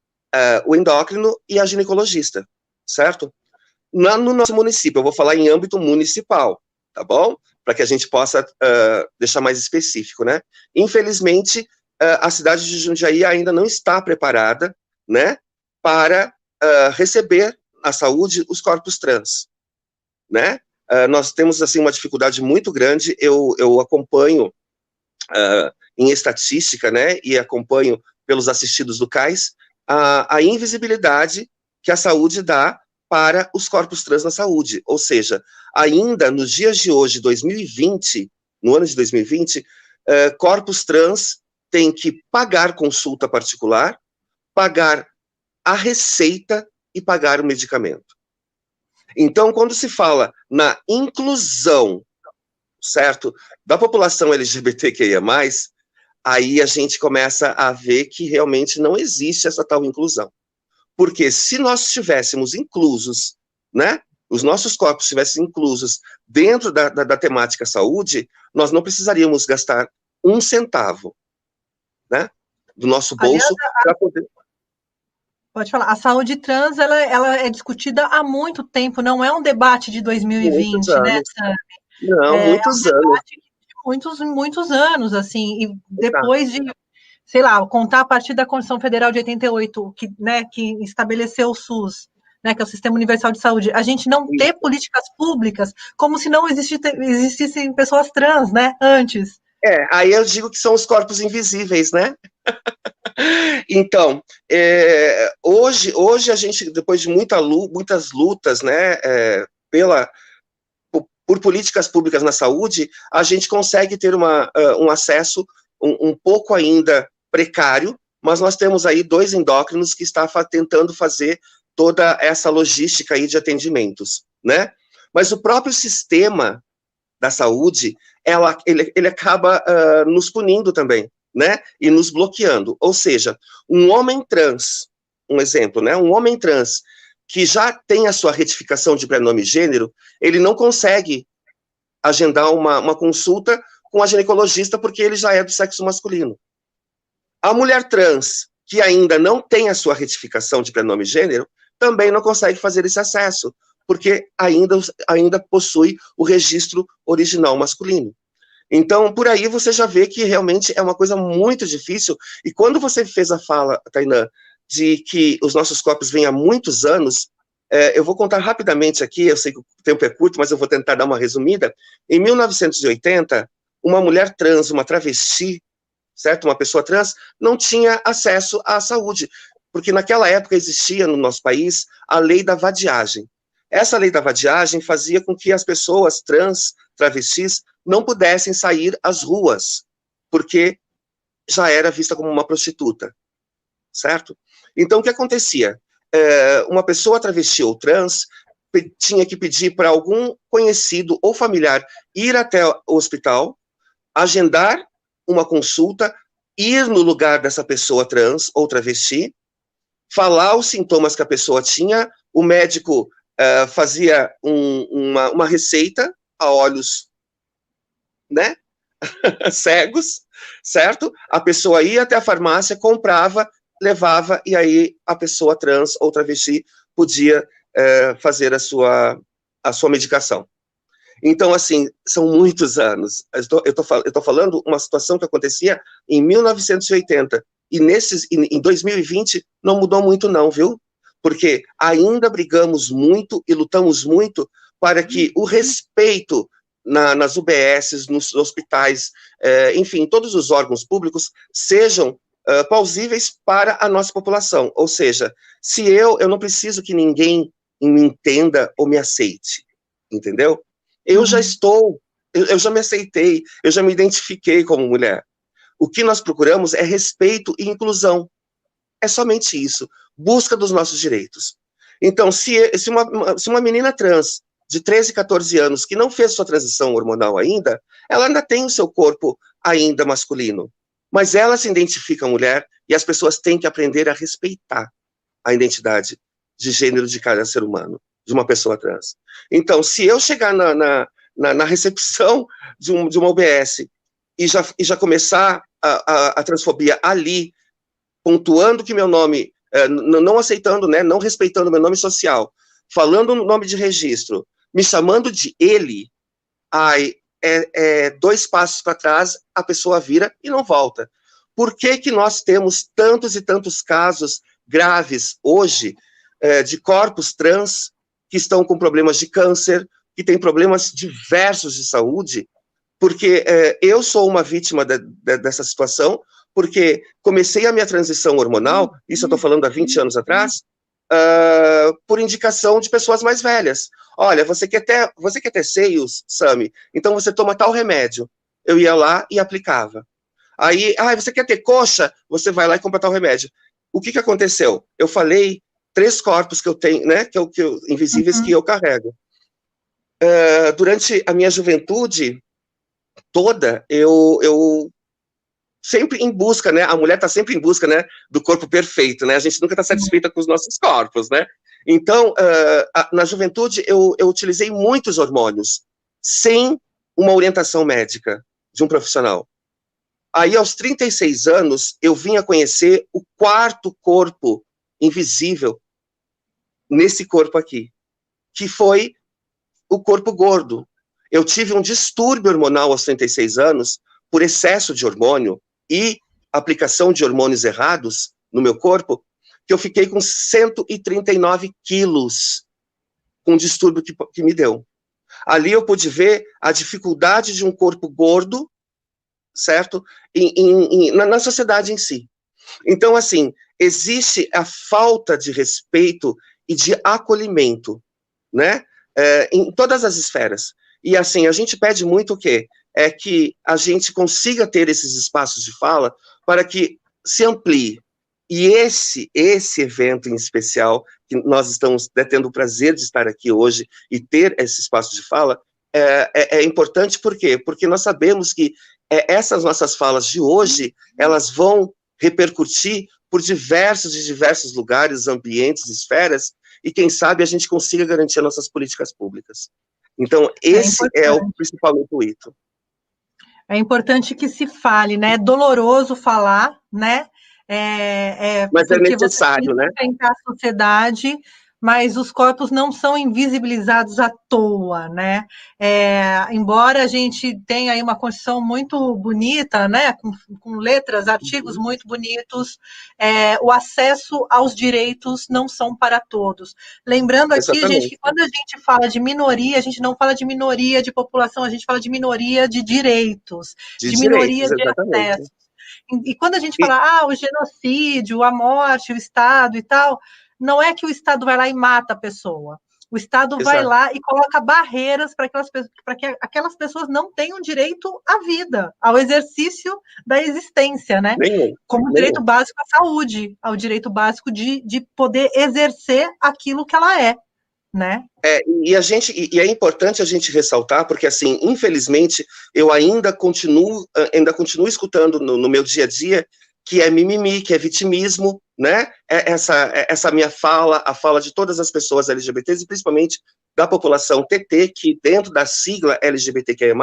C: o endócrino e a ginecologista, certo? No nosso município, eu vou falar em âmbito municipal, tá bom? Para que a gente possa deixar mais específico, né? Infelizmente, a cidade de Jundiaí ainda não está preparada, né, para receber a saúde os corpos trans, né? Nós temos, assim, uma dificuldade muito grande. Eu acompanho em estatística, né, e acompanho pelos assistidos do CAIS, a invisibilidade que a saúde dá para os corpos trans na saúde. Ou seja, ainda nos dias de hoje, 2020, no ano de 2020, corpos trans têm que pagar consulta particular, pagar a receita e pagar o medicamento. Então, quando se fala na inclusão, certo, da população LGBTQIA+, aí a gente começa a ver que realmente não existe essa tal inclusão. Porque se nós estivéssemos inclusos, né, os nossos corpos estivessem inclusos dentro da temática saúde, nós não precisaríamos gastar um centavo, né, do nosso bolso para poder...
D: Pode falar. A saúde trans, ela é discutida há muito tempo, não é um debate de 2020, né, Sami?
C: Não, muitos anos.
D: Muitos anos, assim, e depois de, sei lá, contar a partir da Constituição Federal de 88, que estabeleceu o SUS, né, que é o Sistema Universal de Saúde, a gente não ter políticas públicas como se não existissem pessoas trans, né, antes.
C: Aí eu digo que são os corpos invisíveis, né? Então, hoje a gente, depois de muitas lutas, né, por políticas públicas na saúde, a gente consegue ter um acesso um pouco ainda precário, mas nós temos aí 2 endócrinos que estão tentando fazer toda essa logística aí de atendimentos, né? Mas o próprio sistema da saúde, ele acaba nos punindo também, né? E nos bloqueando. Ou seja, um homem trans, um exemplo, né? Um homem trans que já tem a sua retificação de prenome e gênero, ele não consegue agendar uma consulta com a ginecologista, porque ele já é do sexo masculino. A mulher trans, que ainda não tem a sua retificação de prenome e gênero, também não consegue fazer esse acesso, porque ainda possui o registro original masculino. Então, por aí você já vê que realmente é uma coisa muito difícil, e quando você fez a fala, Tainã, de que os nossos corpos vêm há muitos anos, eu vou contar rapidamente aqui, eu sei que o tempo é curto, mas eu vou tentar dar uma resumida. Em 1980, uma mulher trans, uma travesti, certo? Uma pessoa trans, não tinha acesso à saúde, porque naquela época existia no nosso país a lei da vadiagem. Essa lei da vadiagem fazia com que as pessoas trans, travestis, não pudessem sair às ruas, porque já era vista como uma prostituta, certo? Então, o que acontecia? Uma pessoa travesti ou trans tinha que pedir para algum conhecido ou familiar ir até o hospital, agendar uma consulta, ir no lugar dessa pessoa trans ou travesti, falar os sintomas que a pessoa tinha, o médico fazia uma receita a olhos, né, cegos, certo? A pessoa ia até a farmácia, comprava, levava, e aí a pessoa trans ou travesti podia fazer a sua medicação. Então, assim, são muitos anos. Eu estou falando uma situação que acontecia em 1980, e em 2020 não mudou muito não, viu? Porque ainda brigamos muito e lutamos muito para que o respeito nas UBSs, nos hospitais, enfim, todos os órgãos públicos sejam plausíveis para a nossa população. Ou seja, se eu não preciso que ninguém me entenda ou me aceite, entendeu? Eu já eu já me aceitei, eu já me identifiquei como mulher. O que nós procuramos é respeito e inclusão. É somente isso. Busca dos nossos direitos. Então, se uma menina trans de 13, 14 anos, que não fez sua transição hormonal ainda, ela ainda tem o seu corpo ainda masculino. Mas ela se identifica mulher, e as pessoas têm que aprender a respeitar a identidade de gênero de cada ser humano, de uma pessoa trans. Então, se eu chegar na recepção de uma UBS e já começar a transfobia ali, pontuando que meu nome, não aceitando, né, não respeitando meu nome social, falando no nome de registro, me chamando de ele, dois passos para trás, a pessoa vira e não volta. Por que nós temos tantos e tantos casos graves hoje de corpos trans que estão com problemas de câncer, que têm problemas diversos de saúde? Porque eu sou uma vítima dessa situação, porque comecei a minha transição hormonal, isso eu estou falando há 20 anos atrás, por indicação de pessoas mais velhas. Olha, você quer ter seios, Sami? Então você toma tal remédio. Eu ia lá e aplicava. Aí, você quer ter coxa? Você vai lá e compra tal remédio. O que aconteceu? Eu falei 3 corpos que eu tenho, né, invisíveis, que eu carrego. Durante a minha juventude toda, eu sempre em busca, né, a mulher está sempre em busca, né, do corpo perfeito, né, a gente nunca está satisfeita com os nossos corpos, né. Então, na juventude, eu utilizei muitos hormônios, sem uma orientação médica de um profissional. Aí, aos 36 anos, eu vim a conhecer o 4º corpo invisível nesse corpo aqui, que foi o corpo gordo. Eu tive um distúrbio hormonal aos 36 anos, por excesso de hormônio e aplicação de hormônios errados no meu corpo, que eu fiquei com 139 quilos, com o distúrbio que me deu. Ali eu pude ver a dificuldade de um corpo gordo, certo? Na sociedade em si. Então, assim, existe a falta de respeito e de acolhimento, né? Em todas as esferas. E, assim, a gente pede muito o quê? É que a gente consiga ter esses espaços de fala para que se amplie. E esse evento em especial, que nós estamos tendo o prazer de estar aqui hoje e ter esse espaço de fala, é importante. Por quê? Porque nós sabemos que essas nossas falas de hoje, elas vão repercutir por diversos lugares, ambientes, esferas, e quem sabe a gente consiga garantir as nossas políticas públicas. Então, esse é o principal intuito.
D: É importante que se fale, né? É doloroso falar, né?
C: Mas é
D: porque
C: necessário,
D: você tem que enfrentar a sociedade, mas os corpos não são invisibilizados à toa, né? Embora a gente tenha aí uma Constituição muito bonita, né? Com letras, artigos muito bonitos, o acesso aos direitos não são para todos. Lembrando aqui,
C: Exatamente.
D: gente, que quando a gente fala de minoria, a gente não fala de minoria de população, a gente fala de minoria de direitos, de minoria de acesso. E quando a gente fala, o genocídio, a morte, o Estado e tal, não é que o Estado vai lá e mata a pessoa. O Estado vai lá e coloca barreiras para que aquelas pessoas não tenham direito à vida, ao exercício da existência, né? Como direito básico à saúde, ao direito básico de poder exercer aquilo que ela é. Né?
C: E é importante a gente ressaltar, porque assim, infelizmente, eu ainda continuo escutando no meu dia a dia que é mimimi, que é vitimismo, né? Essa minha fala, a fala de todas as pessoas LGBTs, e principalmente da população TT, que dentro da sigla LGBTQIA+,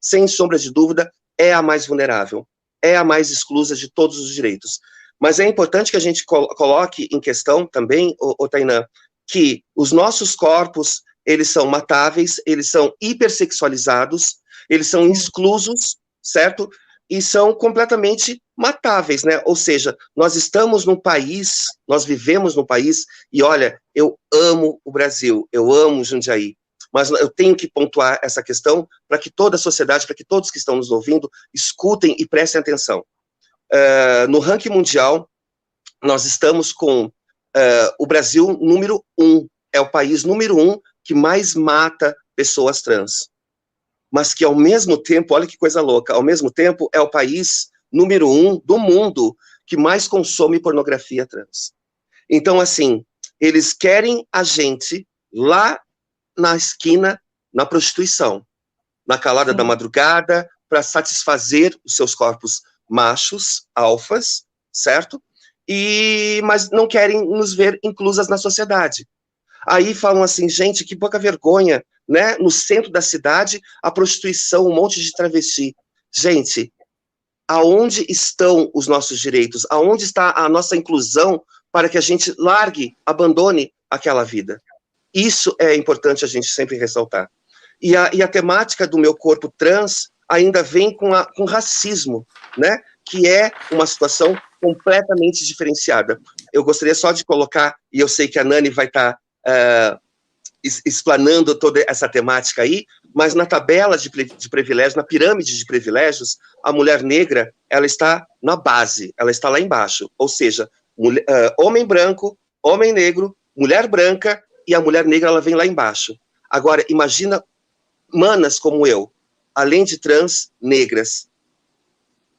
C: sem sombra de dúvida, é a mais vulnerável, é a mais exclusa de todos os direitos. Mas é importante que a gente coloque em questão também, Tainã, que os nossos corpos, eles são matáveis, eles são hipersexualizados, eles são exclusos, certo? E são completamente matáveis, né? Ou seja, nós estamos num país, nós vivemos num país, e olha, eu amo o Brasil, eu amo Jundiaí, mas eu tenho que pontuar essa questão para que toda a sociedade, para que todos que estão nos ouvindo, escutem e prestem atenção. No ranking mundial, nós estamos com o Brasil número 1, é o país número 1 que mais mata pessoas trans. Mas que, ao mesmo tempo, olha que coisa louca, ao mesmo tempo é o país número 1 do mundo que mais consome pornografia trans. Então, assim, eles querem a gente lá na esquina, na prostituição, na calada da madrugada, para satisfazer os seus corpos machos, alfas, certo? Mas não querem nos ver inclusas na sociedade. Aí falam assim, gente, que pouca vergonha, né? No centro da cidade, a prostituição, um monte de travesti. Gente, aonde estão os nossos direitos? Aonde está a nossa inclusão para que a gente largue, abandone aquela vida? Isso é importante a gente sempre ressaltar. E a temática do meu corpo trans ainda vem com racismo, né? Que é uma situação completamente diferenciada. Eu gostaria só de colocar, e eu sei que a Nani vai estar explanando toda essa temática aí, mas na tabela de privilégios, na pirâmide de privilégios, a mulher negra, ela está na base, ela está lá embaixo, ou seja, homem branco, homem negro, mulher branca, e a mulher negra, ela vem lá embaixo. Agora, imagina manas como eu, além de trans, negras,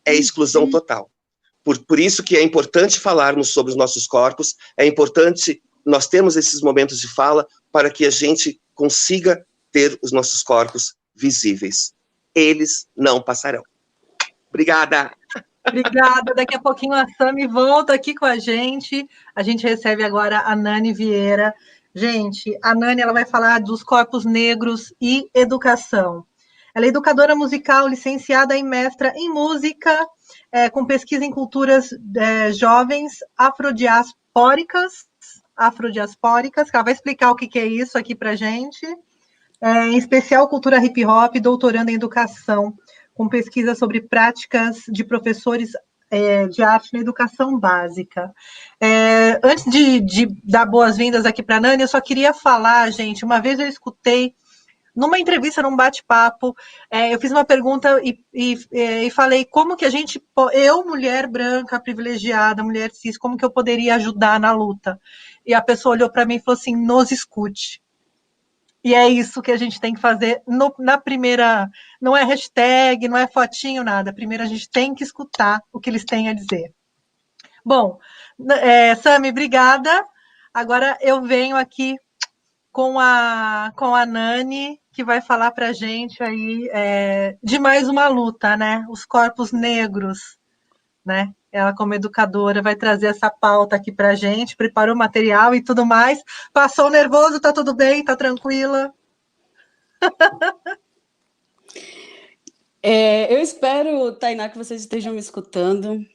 C: é exclusão total. Por isso que é importante falarmos sobre os nossos corpos, é importante nós termos esses momentos de fala para que a gente consiga ter os nossos corpos visíveis. Eles não passarão. Obrigada!
D: Obrigada. Daqui a pouquinho a Sami volta aqui com a gente. A gente recebe agora a Nani Vieira. Gente, a Nani ela vai falar dos corpos negros e educação. Ela é educadora musical, licenciada e mestra em música, com pesquisa em culturas jovens afrodiaspóricas, que ela vai explicar o que é isso aqui para a gente. Em especial cultura hip-hop, doutorando em educação, com pesquisa sobre práticas de professores de arte na educação básica. Antes de dar boas-vindas aqui para a Nani, eu só queria falar, gente, uma vez eu escutei, numa entrevista, num bate-papo, eu fiz uma pergunta e falei como que a gente, eu, mulher branca, privilegiada, mulher cis, como que eu poderia ajudar na luta? E a pessoa olhou para mim e falou assim, nos escute. E é isso que a gente tem que fazer na primeira, não é hashtag, não é fotinho, nada. Primeiro a gente tem que escutar o que eles têm a dizer. Bom, Sami, obrigada. Agora eu venho aqui com a Nani, que vai falar para a gente aí de mais uma luta, né? Os corpos negros, né? Ela, como educadora, vai trazer essa pauta aqui para a gente, preparou o material e tudo mais. Passou nervoso, tá tudo bem, tá tranquila?
E: Eu espero, Tainá, que vocês estejam me escutando,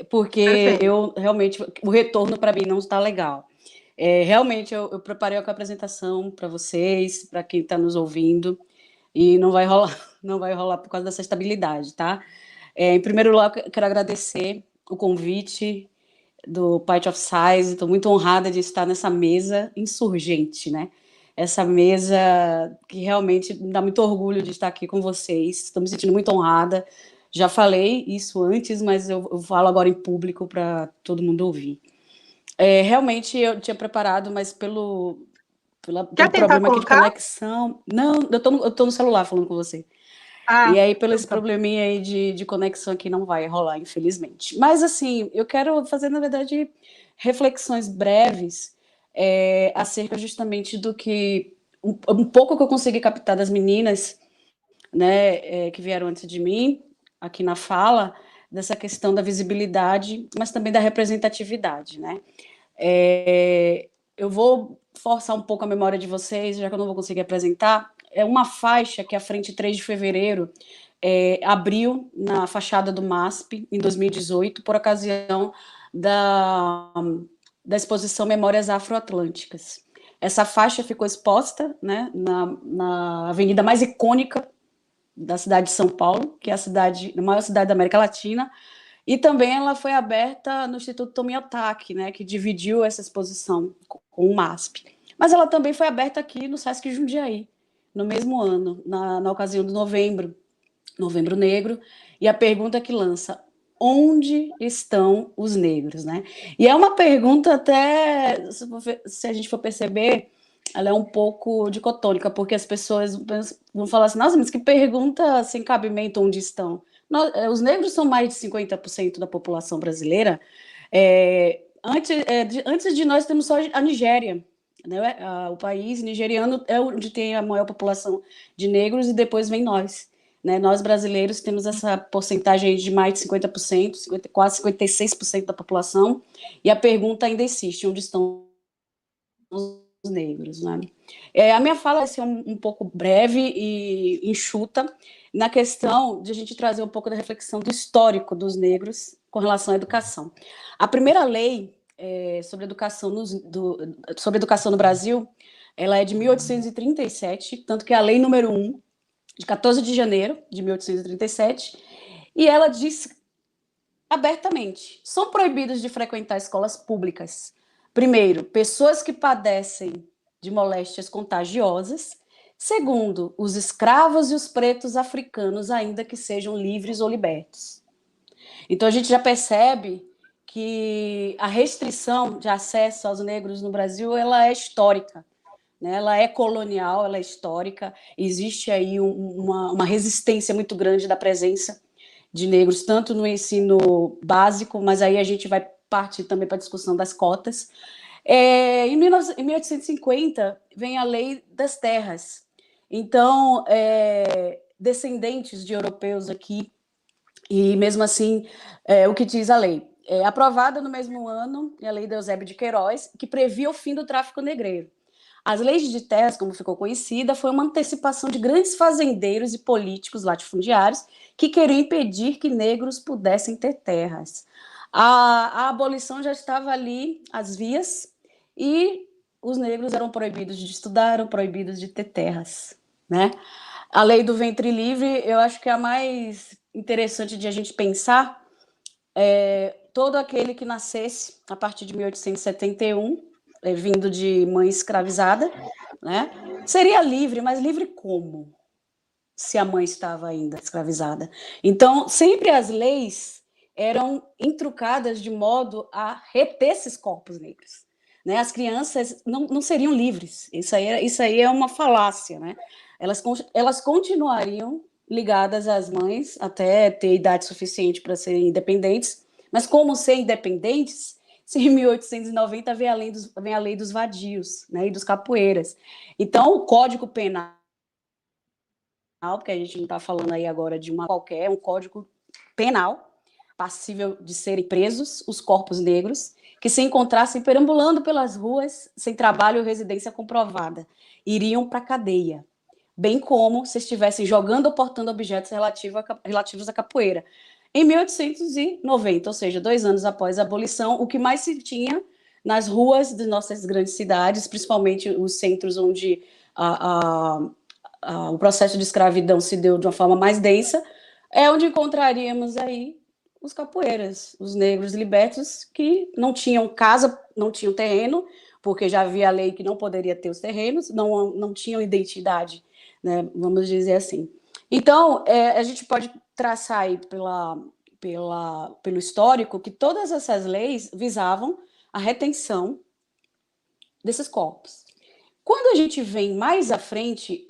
E: porque
A: Perfeito.
E: eu realmente, o retorno para mim não está legal. Realmente, eu preparei a apresentação para vocês, para quem está nos ouvindo, e não vai rolar, não vai rolar por causa dessa estabilidade, tá? Em primeiro lugar, eu quero agradecer o convite do Pint of Size, estou muito honrada de estar nessa mesa insurgente, né? Essa mesa que realmente me dá muito orgulho de estar aqui com vocês, estou me sentindo muito honrada. Já falei isso antes, mas eu falo agora em público para todo mundo ouvir. Realmente eu tinha preparado, mas pelo problema aqui de conexão. Não, eu tô no celular falando com você. E aí, pelo esse probleminha aí de conexão aqui, não vai rolar, infelizmente. Mas, assim, eu quero fazer, na verdade, reflexões breves acerca justamente do que... Um pouco que eu consegui captar das meninas, né, que vieram antes de mim, aqui na fala, dessa questão da visibilidade, mas também da representatividade, né? Eu vou forçar um pouco a memória de vocês, já que eu não vou conseguir apresentar. É uma faixa que a Frente 3 de Fevereiro abriu na fachada do MASP em 2018, por ocasião da exposição Memórias Afroatlânticas. Essa faixa ficou exposta, né, na avenida mais icônica da cidade de São Paulo, que é a maior cidade da América Latina, e também ela foi aberta no Instituto Tomiotaki, né, que dividiu essa exposição com o MASP. Mas ela também foi aberta aqui no Sesc Jundiaí, no mesmo ano, na ocasião do Novembro Negro, e a pergunta que lança: onde estão os negros, né? E é uma pergunta até, se a gente for perceber, ela é um pouco dicotônica, porque as pessoas vão falar assim: nossa, mas que pergunta sem cabimento, onde estão? Os negros são mais de 50% da população brasileira. Antes de nós temos só a Nigéria, né? O país nigeriano é onde tem a maior população de negros, e depois vem nós, né? Nós brasileiros temos essa porcentagem de mais de 50%, quase 56% da população, e a pergunta ainda existe: onde estão os negros, né? A minha fala vai ser um pouco breve e enxuta, na questão de a gente trazer um pouco da reflexão do histórico dos negros com relação à educação. A primeira lei sobre educação no Brasil, ela é de 1837, tanto que é a lei número 1, de 14 de janeiro de 1837, e ela diz abertamente: são proibidos de frequentar escolas públicas, primeiro, pessoas que padecem de moléstias contagiosas; segundo, os escravos e os pretos africanos, ainda que sejam livres ou libertos. Então, a gente já percebe que a restrição de acesso aos negros no Brasil, ela é histórica, né? Ela é colonial, ela é histórica. Existe aí uma resistência muito grande da presença de negros, tanto no ensino básico, mas aí a gente vai partir também para a discussão das cotas. Em 1850, vem a Lei das Terras. Então, descendentes de europeus aqui, e mesmo assim, o que diz a lei? Aprovada no mesmo ano, a Lei de Eusébio de Queiroz, que previa o fim do tráfico negreiro. As leis de terras, como ficou conhecida, foi uma antecipação de grandes fazendeiros e políticos latifundiários que queriam impedir que negros pudessem ter terras. A abolição já estava ali, às vias, e os negros eram proibidos de estudar, eram proibidos de ter terras, né? A lei do ventre livre, eu acho que é a mais interessante de a gente pensar. Todo aquele que nascesse a partir de 1871, vindo de mãe escravizada, né, seria livre, mas livre como? Se a mãe estava ainda escravizada. Então, sempre as leis eram intrucadas de modo a reter esses corpos negros, né? As crianças não seriam livres. Isso aí é uma falácia, né? Elas continuariam ligadas às mães até ter idade suficiente para serem independentes, mas como ser independentes, se em 1890 vem a lei dos vadios, né, e dos capoeiras. Então, o Código Penal, porque a gente não está falando aí agora de uma qualquer, é um Código Penal passível de serem presos os corpos negros que se encontrassem perambulando pelas ruas sem trabalho ou residência comprovada, iriam para a cadeia. bem como se estivessem jogando ou portando objetos relativos à capoeira. Em 1890, ou seja, 2 anos após a abolição, o que mais se tinha nas ruas de nossas grandes cidades, principalmente os centros onde o processo de escravidão se deu de uma forma mais densa, é onde encontraríamos aí os capoeiras, os negros libertos que não tinham casa, não tinham terreno, porque já havia a lei que não poderia ter os terrenos, não tinham identidade, né, vamos dizer assim. Então, a gente pode traçar aí pelo histórico que todas essas leis visavam a retenção desses corpos. Quando a gente vem mais à frente,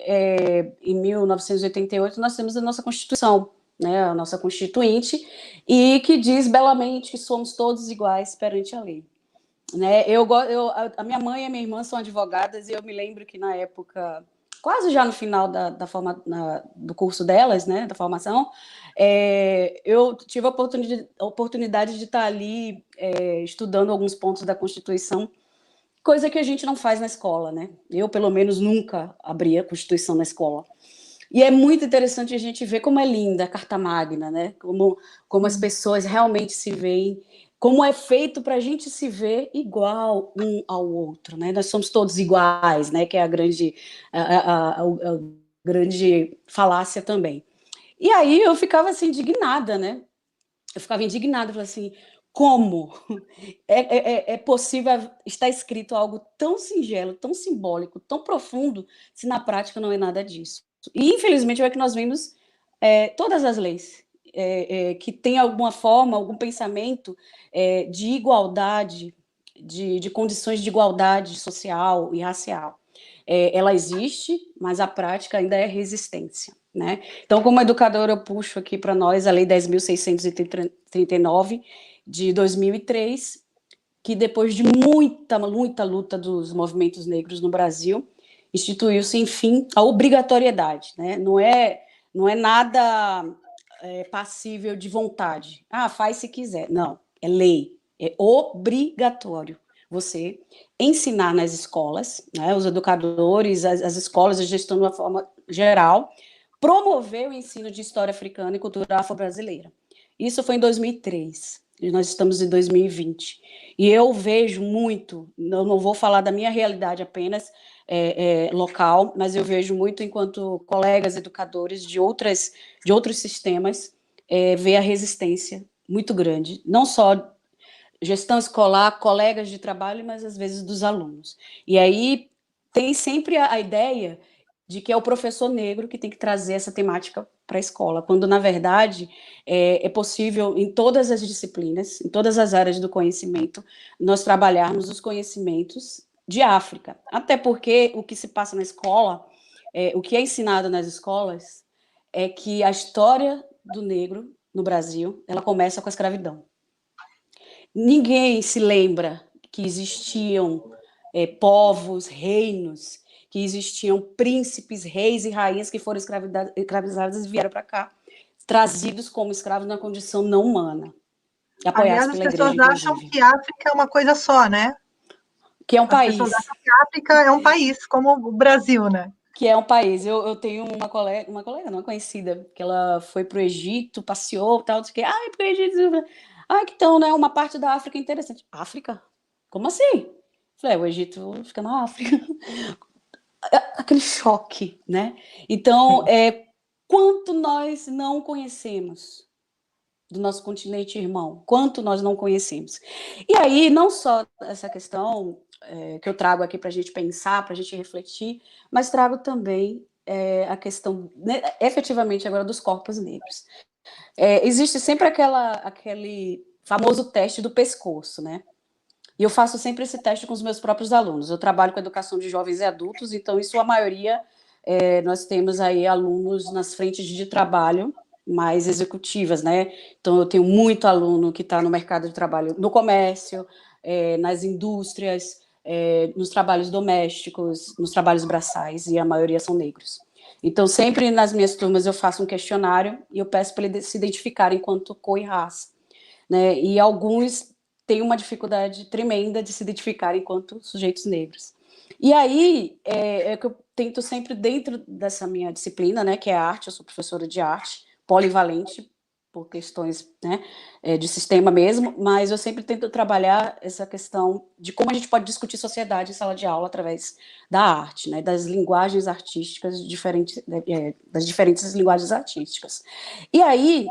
E: em 1988, nós temos a nossa Constituição, né, a nossa Constituinte, e que diz belamente que somos todos iguais perante a lei. Né? A minha mãe e a minha irmã são advogadas, e eu me lembro que na época, quase já no final do curso delas, né, da formação, eu tive a oportunidade de estar ali estudando alguns pontos da Constituição, coisa que a gente não faz na escola, né? Eu, pelo menos, nunca abri a Constituição na escola. E é muito interessante a gente ver como é linda a Carta Magna, né? Como as pessoas realmente se veem, como é feito para a gente se ver igual um ao outro, né? Nós somos todos iguais, né? Que é a grande falácia também. E aí eu ficava assim indignada, né? Eu ficava indignada, falei assim, como é possível estar escrito algo tão singelo, tão simbólico, tão profundo, se na prática não é nada disso? E, infelizmente, é que nós vemos todas as leis que têm alguma forma, algum pensamento de igualdade, de condições de igualdade social e racial. Ela existe, mas a prática ainda é resistência. Né? Então, como educadora, eu puxo aqui para nós a Lei 10.639, de 2003, que depois de muita luta dos movimentos negros no Brasil, instituiu-se, enfim, a obrigatoriedade. Né? Não é nada passível de vontade. Faz se quiser. Não, é lei, é obrigatório você ensinar nas escolas, né, os educadores, as escolas, a gestão de uma forma geral, promover o ensino de história africana e cultura afro-brasileira. Isso foi em 2003, e nós estamos em 2020. E eu vejo muito, eu não vou falar da minha realidade apenas local, mas eu vejo muito enquanto colegas educadores de outros sistemas, ver a resistência muito grande, não só gestão escolar, colegas de trabalho, mas às vezes dos alunos. E aí tem sempre a ideia de que é o professor negro que tem que trazer essa temática para a escola, quando, na verdade, é possível, em todas as disciplinas, em todas as áreas do conhecimento, nós trabalharmos os conhecimentos de África. Até porque o que se passa na escola, o que é ensinado nas escolas, é que a história do negro no Brasil, ela começa com a escravidão. Ninguém se lembra que existiam povos, reinos, que existiam príncipes, reis e rainhas que foram escravizados e vieram para cá, trazidos como escravos na condição não humana.
D: Aliás, as pessoas acham que África é uma coisa só, né?
E: Que é um país.
D: As pessoas acham que a África é um país, como o Brasil, né?
E: Que é um país. Eu tenho uma colega, não conhecida, que ela foi para o Egito, passeou, tal, disse que, para o Egito, que então, né, uma parte da África interessante. África? Como assim? Falei, o Egito fica na África. Aquele choque, né? Então, quanto nós não conhecemos do nosso continente irmão, quanto nós não conhecemos. E aí, não só essa questão que eu trago aqui para a gente pensar, para a gente refletir, mas trago também a questão, né, efetivamente, agora dos corpos negros. Existe sempre aquele famoso teste do pescoço, né? E eu faço sempre esse teste com os meus próprios alunos. Eu trabalho com educação de jovens e adultos, então, em sua maioria, nós temos aí alunos nas frentes de trabalho mais executivas, né? Então, eu tenho muito aluno que está no mercado de trabalho, no comércio, nas indústrias, nos trabalhos domésticos, nos trabalhos braçais, e a maioria são negros. Então, sempre nas minhas turmas eu faço um questionário e eu peço para eles se identificarem enquanto cor e raça, né? E alguns têm uma dificuldade tremenda de se identificar enquanto sujeitos negros. E aí, que eu tento sempre, dentro dessa minha disciplina, né, que é arte, eu sou professora de arte, polivalente, por questões, né, de sistema mesmo, mas eu sempre tento trabalhar essa questão de como a gente pode discutir sociedade em sala de aula através da arte, né, das linguagens artísticas diferentes, das diferentes linguagens artísticas. E aí,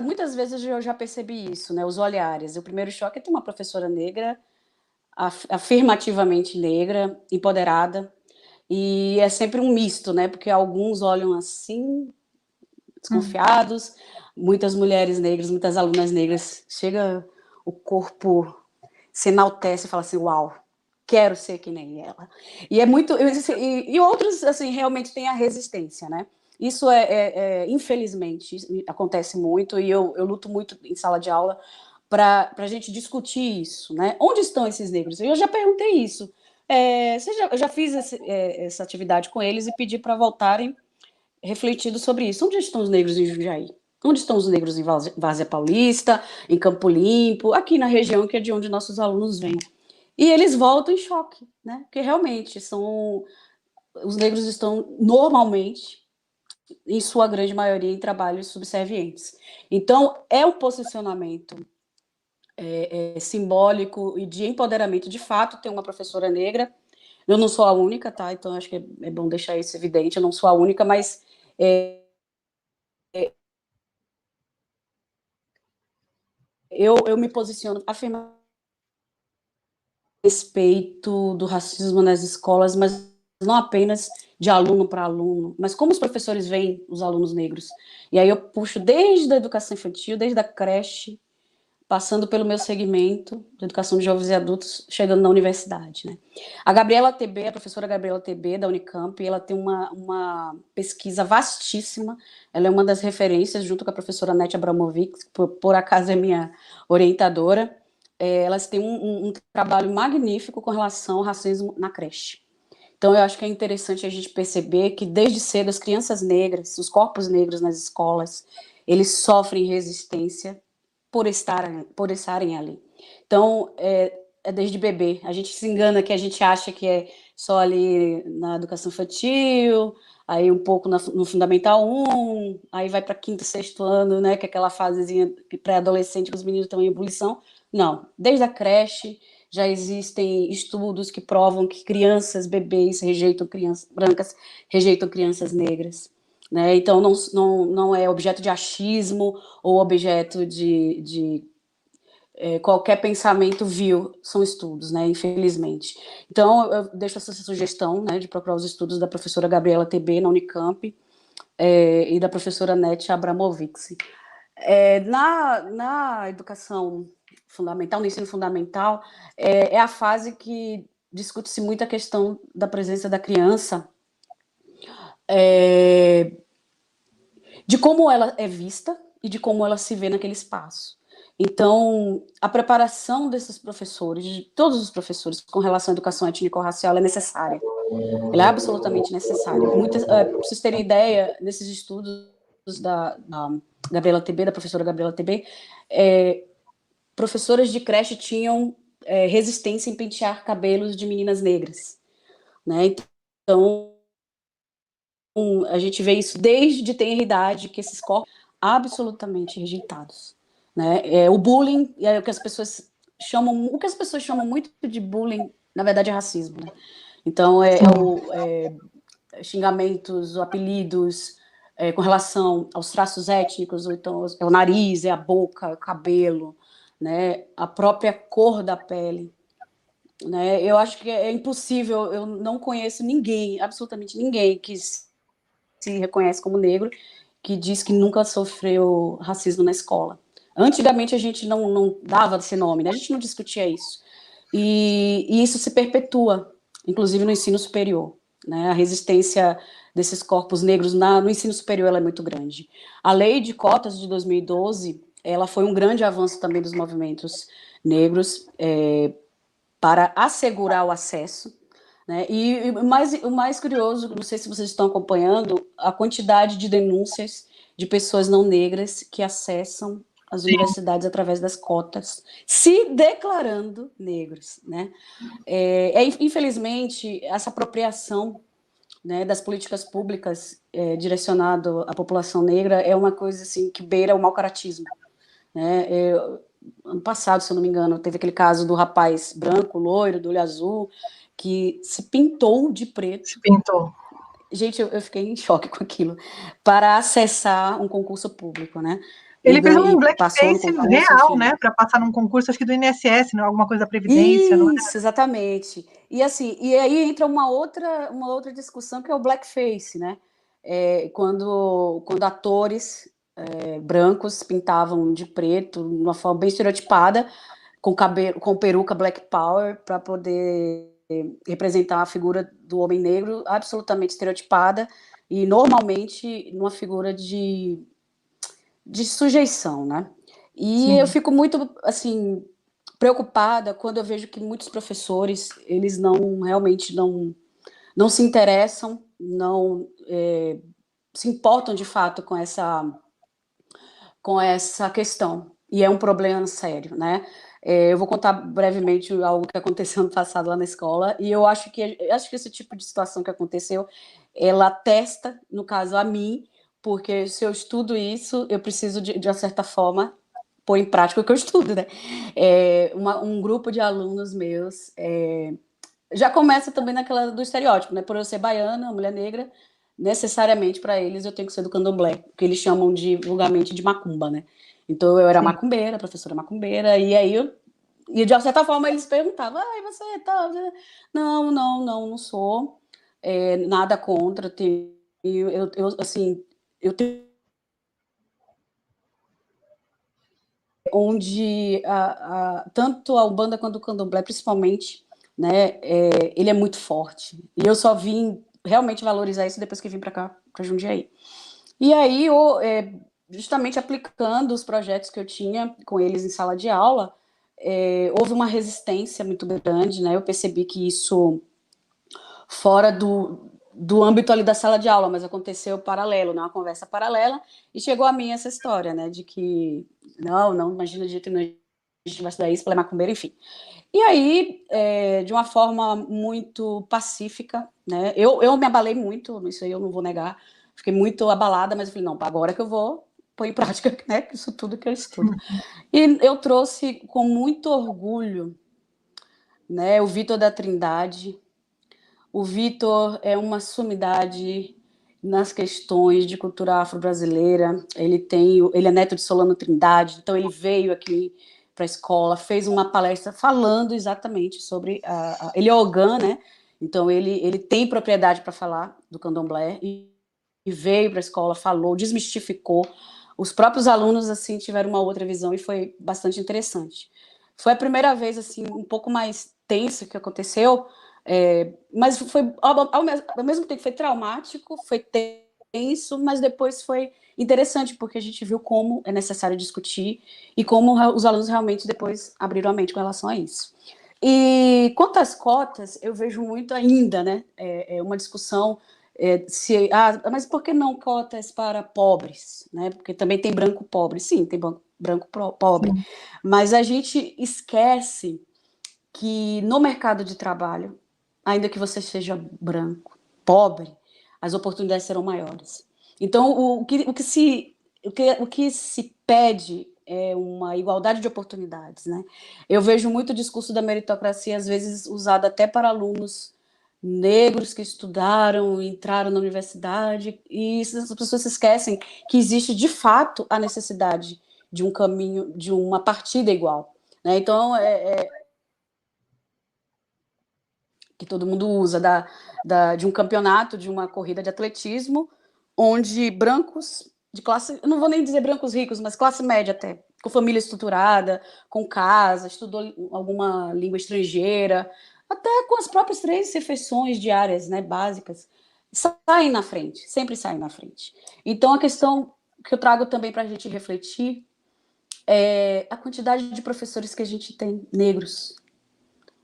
E: muitas vezes eu já percebi isso, né, os olhares. O primeiro choque é ter uma professora negra, afirmativamente negra, empoderada, e é sempre um misto, né, porque alguns olham assim, desconfiados, muitas mulheres negras, muitas alunas negras, chega o corpo, se enaltece e fala assim, uau, quero ser que nem ela. E é muito, e outros, assim, realmente têm a resistência, né? Isso infelizmente, acontece muito, e eu luto muito em sala de aula para a gente discutir isso, né? Onde estão esses negros? Eu já perguntei isso. Eu já fiz essa atividade com eles e pedi para voltarem refletindo sobre isso. Onde estão os negros em Jundiaí? Onde estão os negros em Várzea Paulista, em Campo Limpo, aqui na região que é de onde nossos alunos vêm? E eles voltam em choque, né? Porque realmente os negros estão normalmente, em sua grande maioria, em trabalhos subservientes. Então, é um posicionamento simbólico e de empoderamento. De fato, tem uma professora negra. Eu não sou a única, tá? Então, acho que é bom deixar isso evidente. Eu não sou a única, mas eu me posiciono afirmando respeito do racismo nas escolas, mas não apenas de aluno para aluno, mas como os professores veem os alunos negros. E aí eu puxo desde a educação infantil, desde a creche, passando pelo meu segmento de educação de jovens e adultos, chegando na universidade, né? A Gabriela TB, a professora Gabriela TB, da Unicamp, ela tem uma pesquisa vastíssima, ela é uma das referências, junto com a professora Nete Abramovic, por acaso é minha orientadora. Elas têm um trabalho magnífico com relação ao racismo na creche. Então, eu acho que é interessante a gente perceber que, desde cedo, as crianças negras, os corpos negros nas escolas, eles sofrem resistência por estarem ali. Então, desde bebê. A gente se engana que a gente acha que é só ali na educação infantil, aí um pouco no Fundamental 1, aí vai para quinto, sexto ano, né, que é aquela fasezinha pré-adolescente que os meninos estão em ebulição. Não, desde a creche já existem estudos que provam que crianças, bebês rejeitam crianças brancas, rejeitam crianças negras. Né? Então, não é objeto de achismo ou objeto de qualquer pensamento vil, são estudos, né? Infelizmente. Então, eu deixo essa sugestão, né, de procurar os estudos da professora Gabriela TB, na Unicamp, e da professora Nete Abramovic. Na educação fundamental, no ensino fundamental, é a fase que discute-se muito a questão da presença da criança, de como ela é vista e de como ela se vê naquele espaço. Então, a preparação desses professores, de todos os professores, com relação à educação étnico-racial, é necessária. Ela é absolutamente necessária. Para vocês terem ideia, nesses estudos da Gabriela TB, da professora Gabriela TB, professoras de creche tinham resistência em pentear cabelos de meninas negras. Né? Então, a gente vê isso desde tenra idade, que esses corpos absolutamente rejeitados. Né? O bullying, o que as pessoas chamam muito de bullying, na verdade é racismo. Né? Então, xingamentos, apelidos, com relação aos traços étnicos, ou então é o nariz, é a boca, o cabelo, né? A própria cor da pele. Né? Eu acho que é impossível, eu não conheço ninguém, absolutamente ninguém, que se reconhece como negro, que diz que nunca sofreu racismo na escola. Antigamente a gente não dava esse nome, né? A gente não discutia isso. E isso se perpetua, inclusive no ensino superior. Né? A resistência desses corpos negros no ensino superior ela é muito grande. A lei de cotas de 2012, ela foi um grande avanço também dos movimentos negros para assegurar o acesso. Né? E o mais curioso, não sei se vocês estão acompanhando, a quantidade de denúncias de pessoas não negras que acessam as universidades através das cotas, se declarando negros, né? Infelizmente, essa apropriação, né, das políticas públicas direcionado à população negra é uma coisa assim que beira o mau-caratismo, né? Ano passado, se eu não me engano, teve aquele caso do rapaz branco, loiro, do olho azul, que se pintou de preto.
D: Se pintou.
E: Gente, eu fiquei em choque com aquilo, para acessar um concurso público, né?
D: Ele fez um blackface real,
E: enfim,
D: né? Para passar num concurso, acho que do INSS, não é alguma coisa da Previdência, não é?
E: Isso, exatamente. E assim, e aí entra uma outra discussão que é o blackface, né? Quando atores brancos pintavam de preto, de uma forma bem estereotipada, com cabelo, com peruca Black Power, para poder representar a figura do homem negro absolutamente estereotipada e normalmente numa figura de sujeição, né? E
D: Sim.
E: eu fico muito, assim, preocupada quando eu vejo que muitos professores, eles realmente não se interessam, não se importam de fato com essa questão. E é um problema sério, né? Eu vou contar brevemente algo que aconteceu no passado lá na escola, e eu acho que esse tipo de situação que aconteceu, ela atesta, no caso, a mim, porque se eu estudo isso, eu preciso, de uma certa forma, pôr em prática o que eu estudo, né? Um grupo de alunos meus já começa também naquela do estereótipo, né? Por eu ser baiana, mulher negra, necessariamente para eles eu tenho que ser do candomblé, que eles chamam vulgarmente de macumba, né? Então eu era macumbeira, professora macumbeira, e aí e de certa forma eles perguntavam, você tá... Não sou, nada contra, eu tenho onde tanto a Umbanda quanto o Candomblé, principalmente, né, ele é muito forte. E eu só vim realmente valorizar isso depois que vim para cá, para Jundiaí. E aí, justamente aplicando os projetos que eu tinha com eles em sala de aula, houve uma resistência muito grande, né? Eu percebi que isso fora do âmbito ali da sala de aula, mas aconteceu paralelo, né? Uma conversa paralela, e chegou a mim essa história, né? De que, não, imagina de jeito nenhum, a gente vai estudar isso, ela é macumbeira, enfim. E aí, de uma forma muito pacífica, né? Eu me abalei muito, isso aí eu não vou negar, fiquei muito abalada, mas eu falei, não, agora que eu vou pôr em prática, né? Isso tudo que eu estudo. E eu trouxe com muito orgulho, né? O Vitor da Trindade. O Vitor é uma sumidade nas questões de cultura afro-brasileira. Ele é neto de Solano Trindade, então ele veio aqui para a escola, fez uma palestra falando exatamente sobre ele é Ogã, né? Então ele tem propriedade para falar do candomblé e veio para a escola, falou, desmistificou. Os próprios alunos assim tiveram uma outra visão e foi bastante interessante. Foi a primeira vez assim um pouco mais tenso que aconteceu. Mas foi ao mesmo tempo foi traumático, foi tenso, mas depois foi interessante porque a gente viu como é necessário discutir e como os alunos realmente depois abriram a mente com relação a isso. E quanto às cotas, eu vejo muito ainda, né? Uma discussão mas por que não cotas para pobres, né? Porque também tem branco pobre, sim, tem branco pobre, sim. Mas a gente esquece que no mercado de trabalho, ainda que você seja branco, pobre, as oportunidades serão maiores. Então, o que se pede é uma igualdade de oportunidades, né? Eu vejo muito o discurso da meritocracia, às vezes, usado até para alunos negros que estudaram, entraram na universidade, e as pessoas se esquecem que existe, de fato, a necessidade de um caminho, de uma partida igual, né? Então, que todo mundo usa, de um campeonato, de uma corrida de atletismo, onde brancos de classe, eu não vou nem dizer brancos ricos, mas classe média até, com família estruturada, com casa, estudou alguma língua estrangeira, até com as próprias 3 refeições diárias, né, básicas, saem na frente, sempre saem na frente. Então, a questão que eu trago também para a gente refletir é a quantidade de professores que a gente tem negros,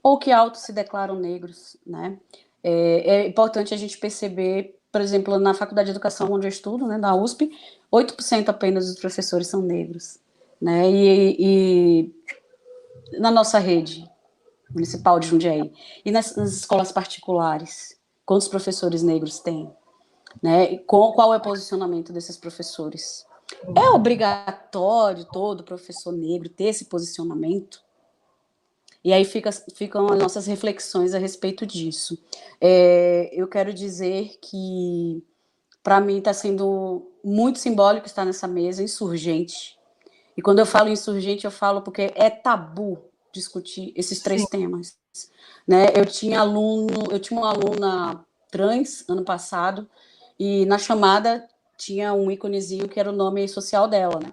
E: ou que auto se declaram negros, né? É importante a gente perceber, por exemplo, na Faculdade de Educação onde eu estudo, né, na USP, 8% apenas dos professores são negros. né? E na nossa rede municipal de Jundiaí e nas escolas particulares, quantos professores negros tem, né? E qual é o posicionamento desses professores? É obrigatório todo professor negro ter esse posicionamento? E aí ficam as nossas reflexões a respeito disso. Eu quero dizer que, para mim, está sendo muito simbólico estar nessa mesa, insurgente. E quando eu falo insurgente, eu falo porque é tabu discutir esses três temas. Né? Eu tinha uma aluna trans ano passado, e na chamada tinha um íconezinho que era o nome social dela, né?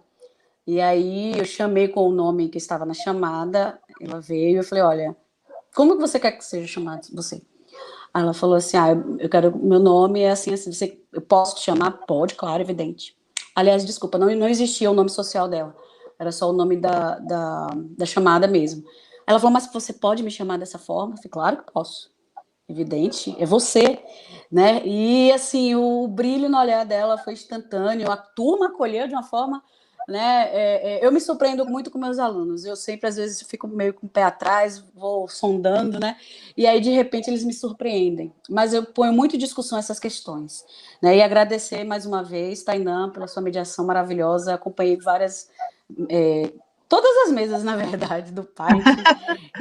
E: E aí eu chamei com o nome que estava na chamada, ela veio e eu falei, olha, como que você quer que seja chamado você? Aí ela falou assim, eu quero, meu nome é assim, eu posso te chamar? Pode, claro, evidente. Aliás, desculpa, não existia o nome social dela, era só o nome da chamada mesmo. Ela falou, mas você pode me chamar dessa forma? Eu falei, claro que posso, evidente, é você, né? E assim, o brilho no olhar dela foi instantâneo, a turma acolheu de uma forma, né? Eu me surpreendo muito com meus alunos, eu sempre às vezes fico meio com o pé atrás, vou sondando, né? E aí de repente eles me surpreendem, mas eu ponho muito em discussão essas questões, né? E agradecer mais uma vez, Tainã, pela sua mediação maravilhosa, acompanhei todas as mesas, na verdade, do PAIT,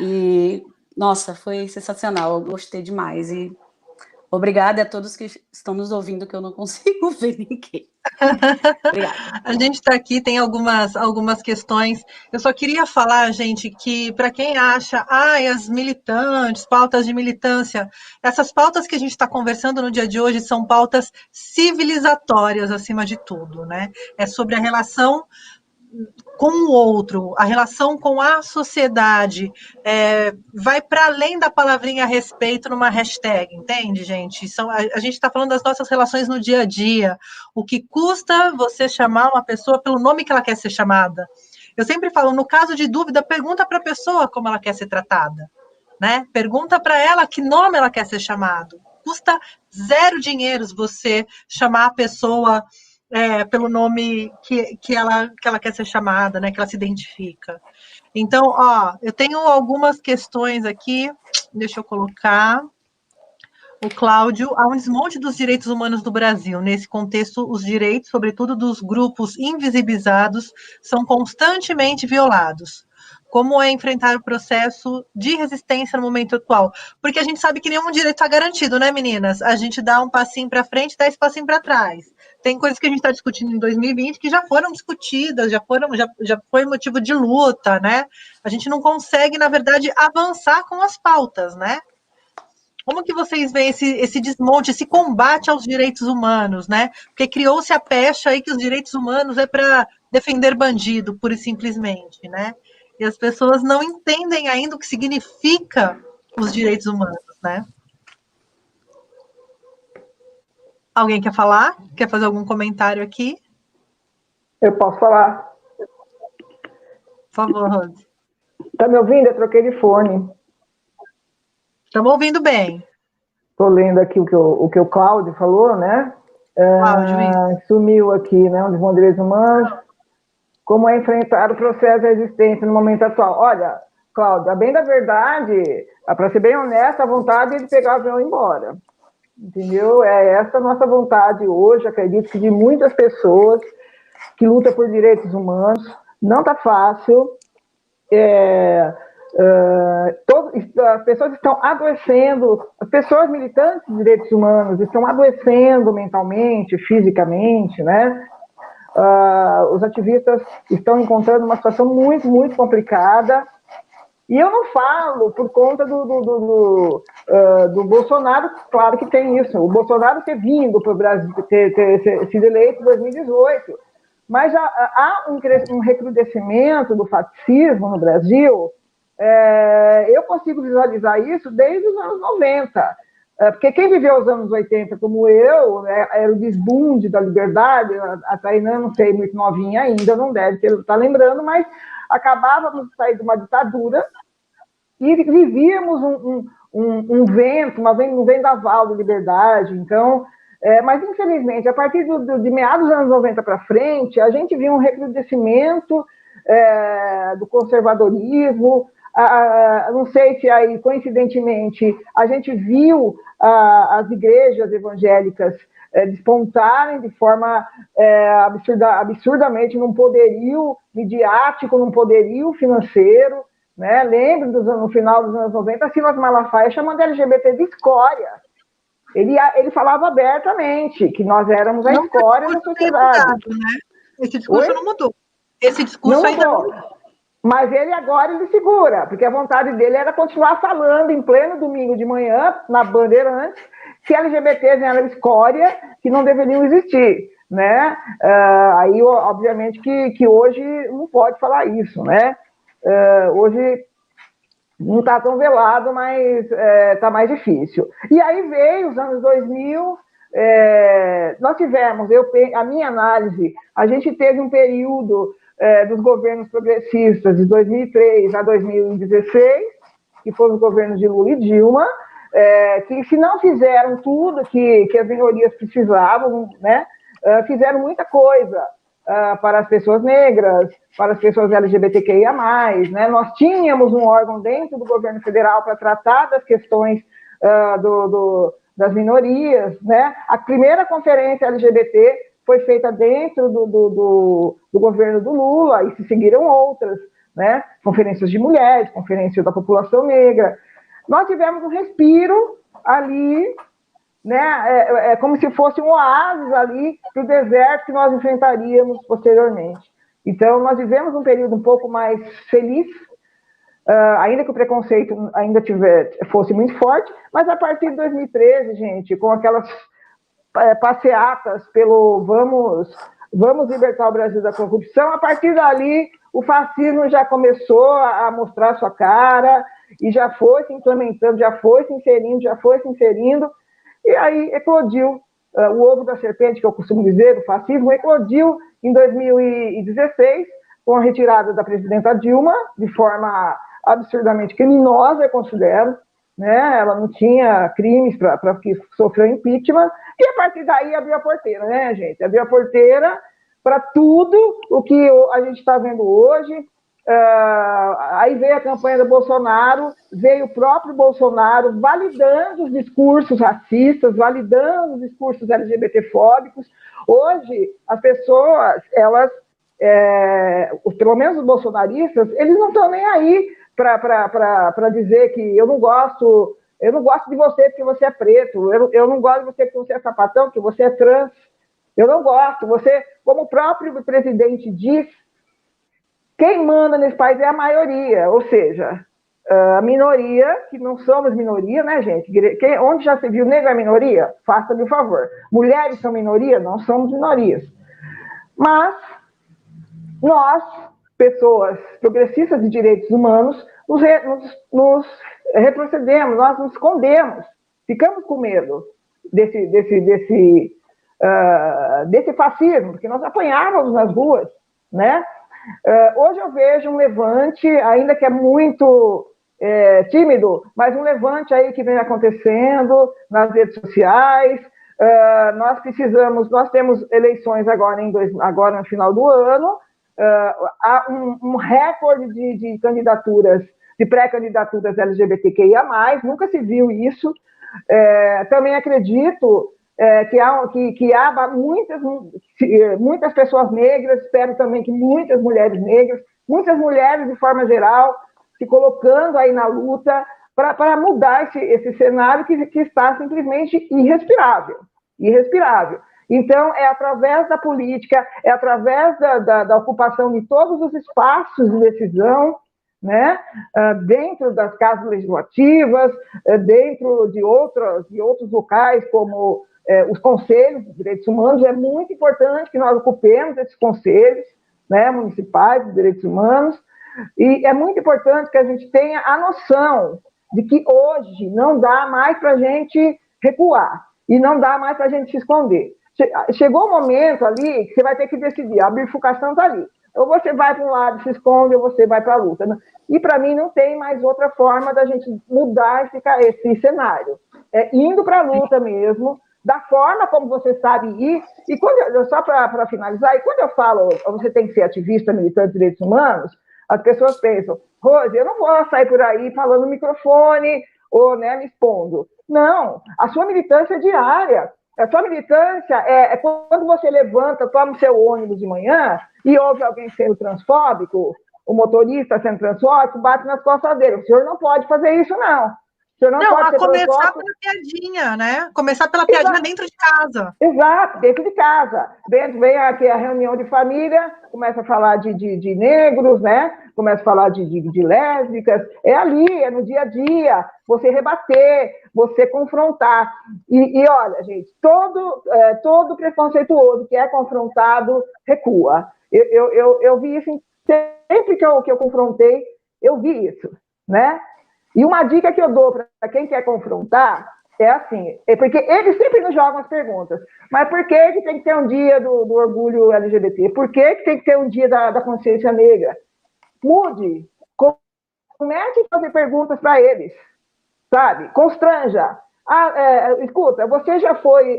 E: e nossa, foi sensacional, eu gostei demais, e obrigada a todos que estão nos ouvindo, que eu não consigo ver ninguém. Obrigada.
D: A gente está aqui, tem algumas questões. Eu só queria falar, gente, que para quem acha, as militantes, pautas de militância, essas pautas que a gente está conversando no dia de hoje são pautas civilizatórias, acima de tudo, né? É sobre a relação com o outro, a relação com a sociedade, vai para além da palavrinha respeito numa hashtag, entende, gente? A gente está falando das nossas relações no dia a dia, o que custa você chamar uma pessoa pelo nome que ela quer ser chamada. Eu sempre falo, no caso de dúvida, pergunta para a pessoa como ela quer ser tratada, né? Pergunta para ela que nome ela quer ser chamado. Custa zero dinheiros você chamar a pessoa pelo nome que ela quer ser chamada, né, que ela se identifica. Então, eu tenho algumas questões aqui, deixa eu colocar. O Cláudio, há um desmonte dos direitos humanos do Brasil. Nesse contexto, os direitos, sobretudo dos grupos invisibilizados, são constantemente violados. Como é enfrentar o processo de resistência no momento atual? Porque a gente sabe que nenhum direito está garantido, né, meninas? A gente dá um passinho para frente, dá esse passinho para trás. Tem coisas que a gente está discutindo em 2020 que já foram discutidas, já foi motivo de luta, né? A gente não consegue, na verdade, avançar com as pautas, né? Como que vocês veem esse desmonte, esse combate aos direitos humanos, né? Porque criou-se a pecha aí que os direitos humanos é para defender bandido, pura e simplesmente, né? E as pessoas não entendem ainda o que significa os direitos humanos, né? Alguém quer falar? Quer fazer algum comentário aqui?
B: Eu posso falar.
D: Por favor, Rose.
B: Tá me ouvindo? Eu troquei de fone.
D: Estamos ouvindo bem.
B: Estou lendo aqui o que o Cláudio falou, né?
D: Cláudio,
B: sumiu aqui, né? Um dos direitos humanos. Como é enfrentar o processo de resistência no momento atual? Olha, Cláudio, a bem da verdade, para ser bem honesta, a vontade é de pegar o avião e ir embora. Entendeu? É essa a nossa vontade hoje, acredito que de muitas pessoas que lutam por direitos humanos. Não está fácil. As pessoas estão adoecendo, as pessoas militantes de direitos humanos estão adoecendo mentalmente, fisicamente, né? Os ativistas estão encontrando uma situação muito, muito complicada. E eu não falo por conta do Bolsonaro, claro que tem isso, o Bolsonaro ter vindo para o Brasil, ter sido eleito em 2018, mas há um recrudescimento do fascismo no Brasil. Eu consigo visualizar isso desde os anos 90, porque quem viveu os anos 80 como eu, era o desbunde da liberdade. A Tainã, não sei, muito novinha ainda, não deve estar lembrando, mas acabávamos de sair de uma ditadura e vivíamos um vento, um vendaval de liberdade. Então, mas infelizmente, a partir de meados dos anos 90 para frente, a gente viu um recrudescimento do conservadorismo. Não sei se aí, coincidentemente, a gente viu as igrejas evangélicas despontarem de forma absurdamente num poderio midiático, num poderio financeiro, né? Lembro no final dos anos 90, Silas Malafaia chamando LGBT de escória. Ele falava abertamente que nós éramos a escória da sociedade.
D: Mudado, né? Esse discurso não mudou. Esse discurso ainda não mudou.
B: Mas ele segura, porque a vontade dele era continuar falando em pleno domingo de manhã, na Bandeirantes, que LGBTs eram escória, que não deveriam existir, né? Aí, obviamente, que hoje não pode falar isso, né? Hoje não está tão velado, mas está mais difícil. E aí veio os anos 2000, nós tivemos, a minha análise, a gente teve um período dos governos progressistas de 2003 a 2016, que foram os governos de Lula e Dilma, que se não fizeram tudo que as minorias precisavam, né, fizeram muita coisa para as pessoas negras, para as pessoas LGBTQIA+, né? Nós tínhamos um órgão dentro do governo federal para tratar das questões das minorias, né? A primeira conferência LGBT foi feita dentro do governo do Lula, e se seguiram outras, né? Conferências de mulheres, conferência da população negra. Nós tivemos um respiro ali, né? Como se fosse um oásis ali para o deserto que nós enfrentaríamos posteriormente. Então, nós vivemos um período um pouco mais feliz, ainda que o preconceito ainda fosse muito forte, mas a partir de 2013, gente, com aquelas passeatas pelo vamos libertar o Brasil da corrupção, a partir dali o fascismo já começou a mostrar sua cara e já foi se implementando, já foi se inserindo, e aí eclodiu o ovo da serpente, que eu costumo dizer, o fascismo eclodiu em 2016, com a retirada da presidenta Dilma, de forma absurdamente criminosa, eu considero, né? Ela não tinha crimes para que sofreu impeachment, e a partir daí abriu a porteira, né, gente? Abriu a porteira para tudo o que a gente está vendo hoje. Aí veio a campanha do Bolsonaro, veio o próprio Bolsonaro validando os discursos racistas, validando os discursos LGBTfóbicos. Hoje, as pessoas, pelo menos os bolsonaristas, eles não estão nem aí para dizer que eu não gosto de você porque você é preto, eu não gosto de você porque você é sapatão, porque você é trans, eu não gosto. Você, como o próprio presidente diz, quem manda nesse país é a maioria, ou seja, a minoria, que não somos minoria, né, gente? Onde já se viu negro é minoria? Faça-me o favor. Mulheres são minoria? Não somos minorias. Mas nós, pessoas progressistas de direitos humanos, nos retrocedemos, nós nos escondemos, ficamos com medo desse fascismo, porque nós apanhávamos nas ruas, né? Hoje eu vejo um levante, ainda que é muito tímido, mas um levante aí que vem acontecendo nas redes sociais. Nós temos eleições agora no final do ano, há um recorde de candidaturas, de pré-candidaturas LGBTQIA+, nunca se viu isso. Também acredito que há muitas pessoas negras, espero também que muitas mulheres negras, muitas mulheres de forma geral, se colocando aí na luta para mudar esse cenário que está simplesmente irrespirável. Então, é através da política, é através da ocupação de todos os espaços de decisão, né? Dentro das casas legislativas, dentro de outros locais, como os conselhos de direitos humanos. É muito importante que nós ocupemos esses conselhos, né, municipais de direitos humanos, e é muito importante que a gente tenha a noção de que hoje não dá mais para a gente recuar, e não dá mais para a gente se esconder. Chegou um momento ali que você vai ter que decidir, a bifurcação está ali. Ou você vai para um lado e se esconde, ou você vai para a luta. E, para mim, não tem mais outra forma da gente mudar esse cenário. Indo para a luta mesmo, da forma como você sabe ir. E só para finalizar, e quando eu falo você tem que ser ativista, militante de direitos humanos, as pessoas pensam, Rose, eu não vou sair por aí falando no microfone ou, né, me expondo. Não, a sua militância é diária. A sua militância é quando você levanta, toma o seu ônibus de manhã e ouve alguém sendo transfóbico, o motorista sendo transfóbico, bate nas costas dele. O senhor não pode fazer isso, não. O senhor não pode ser
D: começar
B: transfóbico.
D: pela piadinha, né? Começar pela piadinha dentro de casa.
B: Exato, dentro de casa. Vem aqui a reunião de família, começa a falar de negros, né? Começa a falar de lésbicas. É ali, é no dia a dia. Você rebater, você confrontar. E olha, gente, todo preconceituoso que é confrontado recua. Eu vi isso sempre que eu confrontei, eu vi isso, né? E uma dica que eu dou para quem quer confrontar é assim, porque eles sempre nos jogam as perguntas, mas por que tem que ter um dia do orgulho LGBT? Por que tem que ter um dia da consciência negra? Mude, comece a fazer perguntas para eles, sabe? Constranja. Escuta, você já foi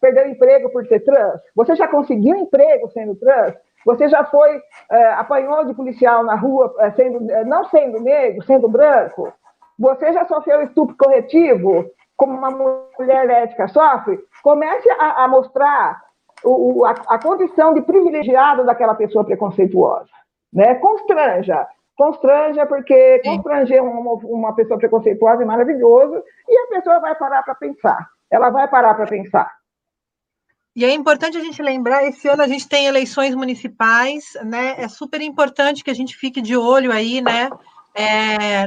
B: perdeu emprego por ser trans? Você já conseguiu emprego sendo trans? Você já foi, apanhou de policial na rua, não sendo negro, sendo branco? Você já sofreu estupro corretivo, como uma mulher lésbica sofre? Comece a mostrar a condição de privilegiado daquela pessoa preconceituosa, né? Constranja, porque constranger uma pessoa preconceituosa é maravilhoso e a pessoa vai parar para pensar. Ela vai parar para pensar.
D: E é importante a gente lembrar, esse ano a gente tem eleições municipais, né? É super importante que a gente fique de olho aí, né?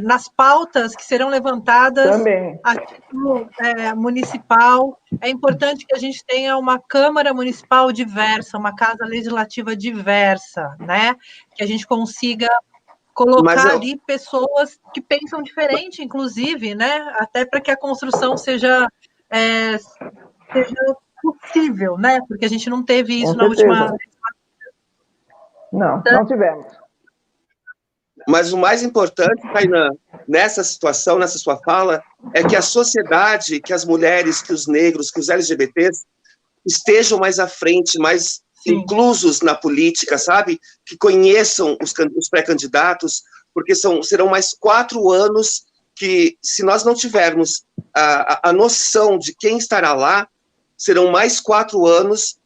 D: Nas pautas que serão levantadas
B: também
D: a título municipal. É importante que a gente tenha uma Câmara Municipal diversa, uma Casa Legislativa diversa, né? Que a gente consiga colocar ali pessoas que pensam diferente, inclusive, né? Até para que a construção seja possível, né? Porque a gente não teve isso na última.
B: Não tivemos.
C: Mas o mais importante, Tainá, nessa situação, nessa sua fala, é que a sociedade, que as mulheres, que os negros, que os LGBTs estejam mais à frente, mais inclusos na política, sabe? Que conheçam os pré-candidatos, porque serão mais 4 anos que, se nós não tivermos a noção de quem estará lá, serão mais 4 anos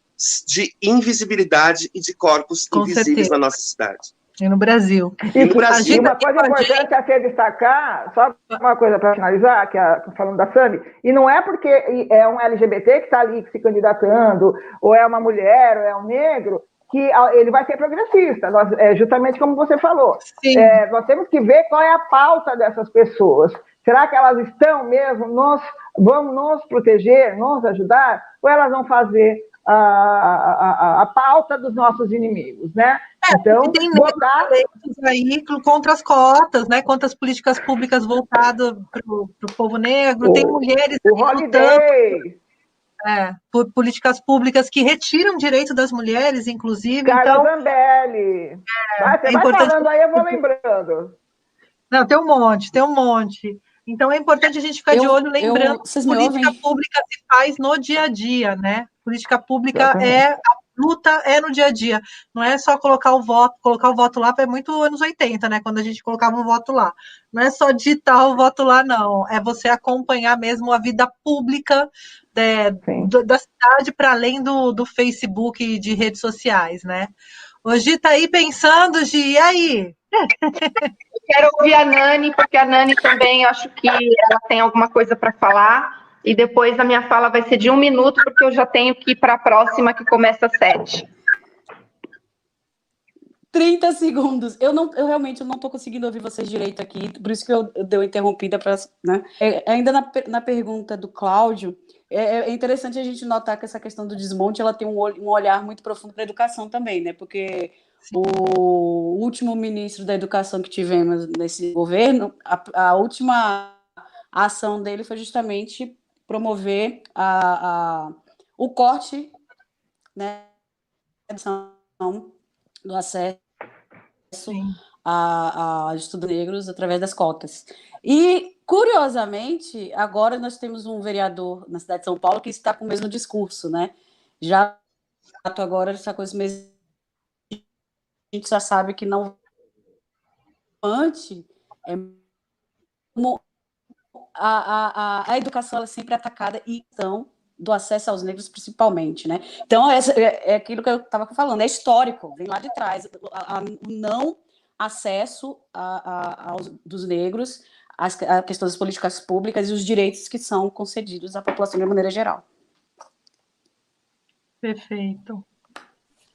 C: de invisibilidade e de corpos invisíveis na nossa cidade.
D: E no Brasil.
C: E no Brasil.
B: E uma coisa importante a ser destacar, só uma coisa para finalizar, falando da Sami, e não é porque é um LGBT que está ali se candidatando, ou é uma mulher, ou é um negro, que ele vai ser progressista, justamente como você falou. Nós temos que ver qual é a pauta dessas pessoas. Será que elas estão mesmo, vão nos proteger, nos ajudar, ou elas vão fazer a pauta dos nossos inimigos, né? Então,
D: tem votar aí contra as cotas, né? Contra as políticas públicas voltadas para o povo negro, tem mulheres
B: lutando
D: por políticas públicas que retiram direito das mulheres, inclusive.
B: Carol Zambelli. Você vai falando aí, eu vou lembrando.
D: Não, tem um monte. Então é importante a gente ficar de olho, lembrando que política pública se faz no dia a dia, né? Política pública a luta é no dia a dia. Não é só colocar o voto lá, é muito anos 80, né? Quando a gente colocava um voto lá. Não é só digitar o voto lá, não. É você acompanhar mesmo a vida pública da cidade para além do Facebook e de redes sociais, né? O Gi tá aí pensando, Gi, e aí?
A: Eu quero ouvir a Nani, porque a Nani também, eu acho que ela tem alguma coisa para falar, e depois a minha fala vai ser de 1 minuto, porque eu já tenho que ir para a próxima, que começa às 7.
E: 30 segundos. Eu realmente não estou conseguindo ouvir vocês direito aqui, por isso que eu dei uma interrompida. Né? Ainda na pergunta do Cláudio, é interessante a gente notar que essa questão do desmonte ela tem um olhar muito profundo para a educação também, né? Porque o último ministro da educação que tivemos nesse governo, a última ação dele foi justamente promover o corte, né, do acesso a estudos negros através das cotas. E Curiosamente, agora nós temos um vereador na cidade de São Paulo que está com o mesmo discurso, né? Já agora ele está com esse mesmo. A gente já sabe que não antes a educação ela é sempre atacada e então do acesso aos negros principalmente, né? Então é aquilo que eu estava falando, é histórico, vem lá de trás, o não acesso dos negros a questões das políticas públicas e os direitos que são concedidos à população de maneira geral.
D: Perfeito.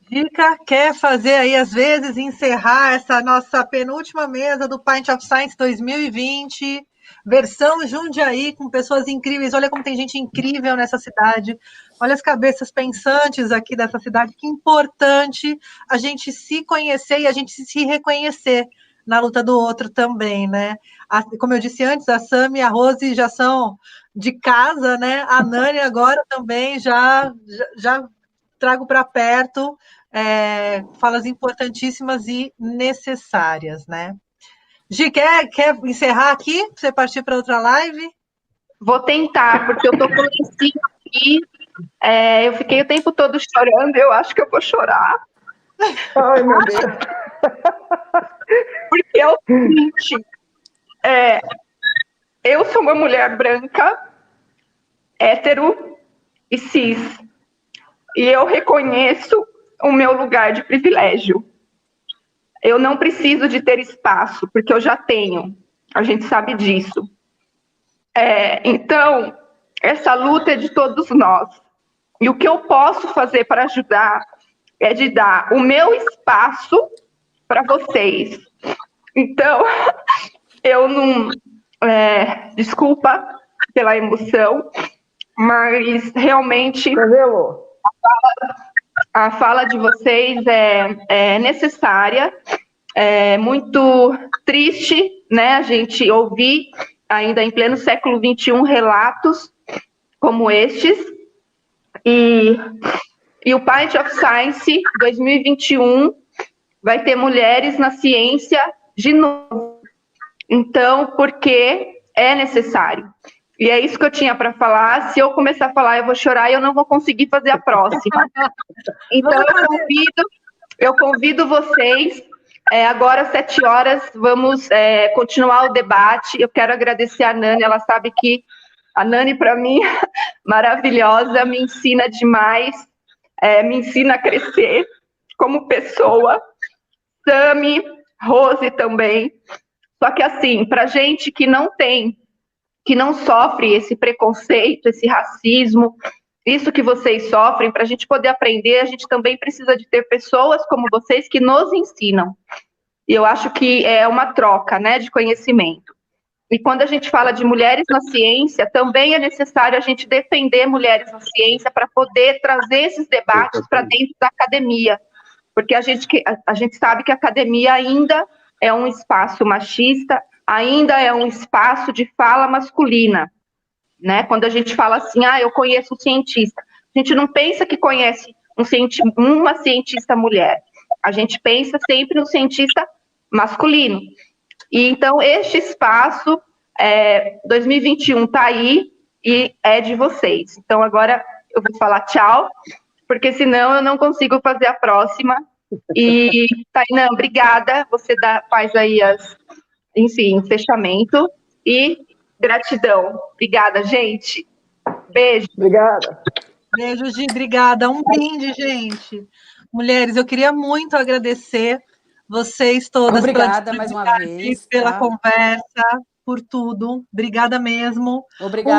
D: Dica, quer fazer aí, às vezes, encerrar essa nossa penúltima mesa do Pint of Science 2020, versão Jundiaí, com pessoas incríveis. Olha como tem gente incrível nessa cidade. Olha as cabeças pensantes aqui dessa cidade. Que importante a gente se conhecer e a gente se reconhecer na luta do outro também, né? Como eu disse antes, a Sami e a Rose já são de casa, né? A Nani agora também já trago para perto falas importantíssimas e necessárias, né? Gi, quer encerrar aqui? Para você partir para outra live?
A: Vou tentar, porque eu estou com lencinho aqui. Eu fiquei o tempo todo chorando, eu acho que eu vou chorar.
B: Ai, meu Deus.
A: Porque é o seguinte, eu sou uma mulher branca, hétero e cis, e eu reconheço o meu lugar de privilégio. Eu não preciso de ter espaço, porque eu já tenho, a gente sabe disso. Então, essa luta é de todos nós. E o que eu posso fazer para ajudar é de dar o meu espaço para vocês. Então, eu não... desculpa pela emoção, mas realmente a fala de vocês é necessária, é muito triste, né, a gente ouvir ainda em pleno século XXI relatos como estes, e o Pint of Science 2021 vai ter mulheres na ciência de novo. Então, porque é necessário. E é isso que eu tinha para falar. Se eu começar a falar, eu vou chorar e eu não vou conseguir fazer a próxima. Então, eu convido vocês. Agora, às 7 horas, vamos continuar o debate. Eu quero agradecer a Nani. Ela sabe que a Nani, para mim, maravilhosa, me ensina demais, me ensina a crescer como pessoa. Sami, Rose também. Só que, assim, para gente que não sofre esse preconceito, esse racismo, isso que vocês sofrem, para a gente poder aprender, a gente também precisa de ter pessoas como vocês que nos ensinam. E eu acho que é uma troca, né, de conhecimento. E quando a gente fala de mulheres na ciência, também é necessário a gente defender mulheres na ciência para poder trazer esses debates para dentro da academia. Porque a gente sabe que a academia ainda é um espaço machista, ainda é um espaço de fala masculina, né? Quando a gente fala assim, eu conheço um cientista, a gente não pensa que conhece uma cientista mulher, a gente pensa sempre no cientista masculino. E então, este espaço, 2021 está aí e é de vocês. Então, agora eu vou falar tchau, porque senão eu não consigo fazer a próxima. E, Tainã, obrigada, você faz aí fechamento, e gratidão. Obrigada, gente. Beijo.
B: Obrigada.
D: Beijo, Gi, obrigada. Um brinde, gente. Mulheres, eu queria muito agradecer vocês todas.
E: Obrigada mais uma vez.
D: Pela conversa, por tudo. Obrigada mesmo.
E: Obrigada.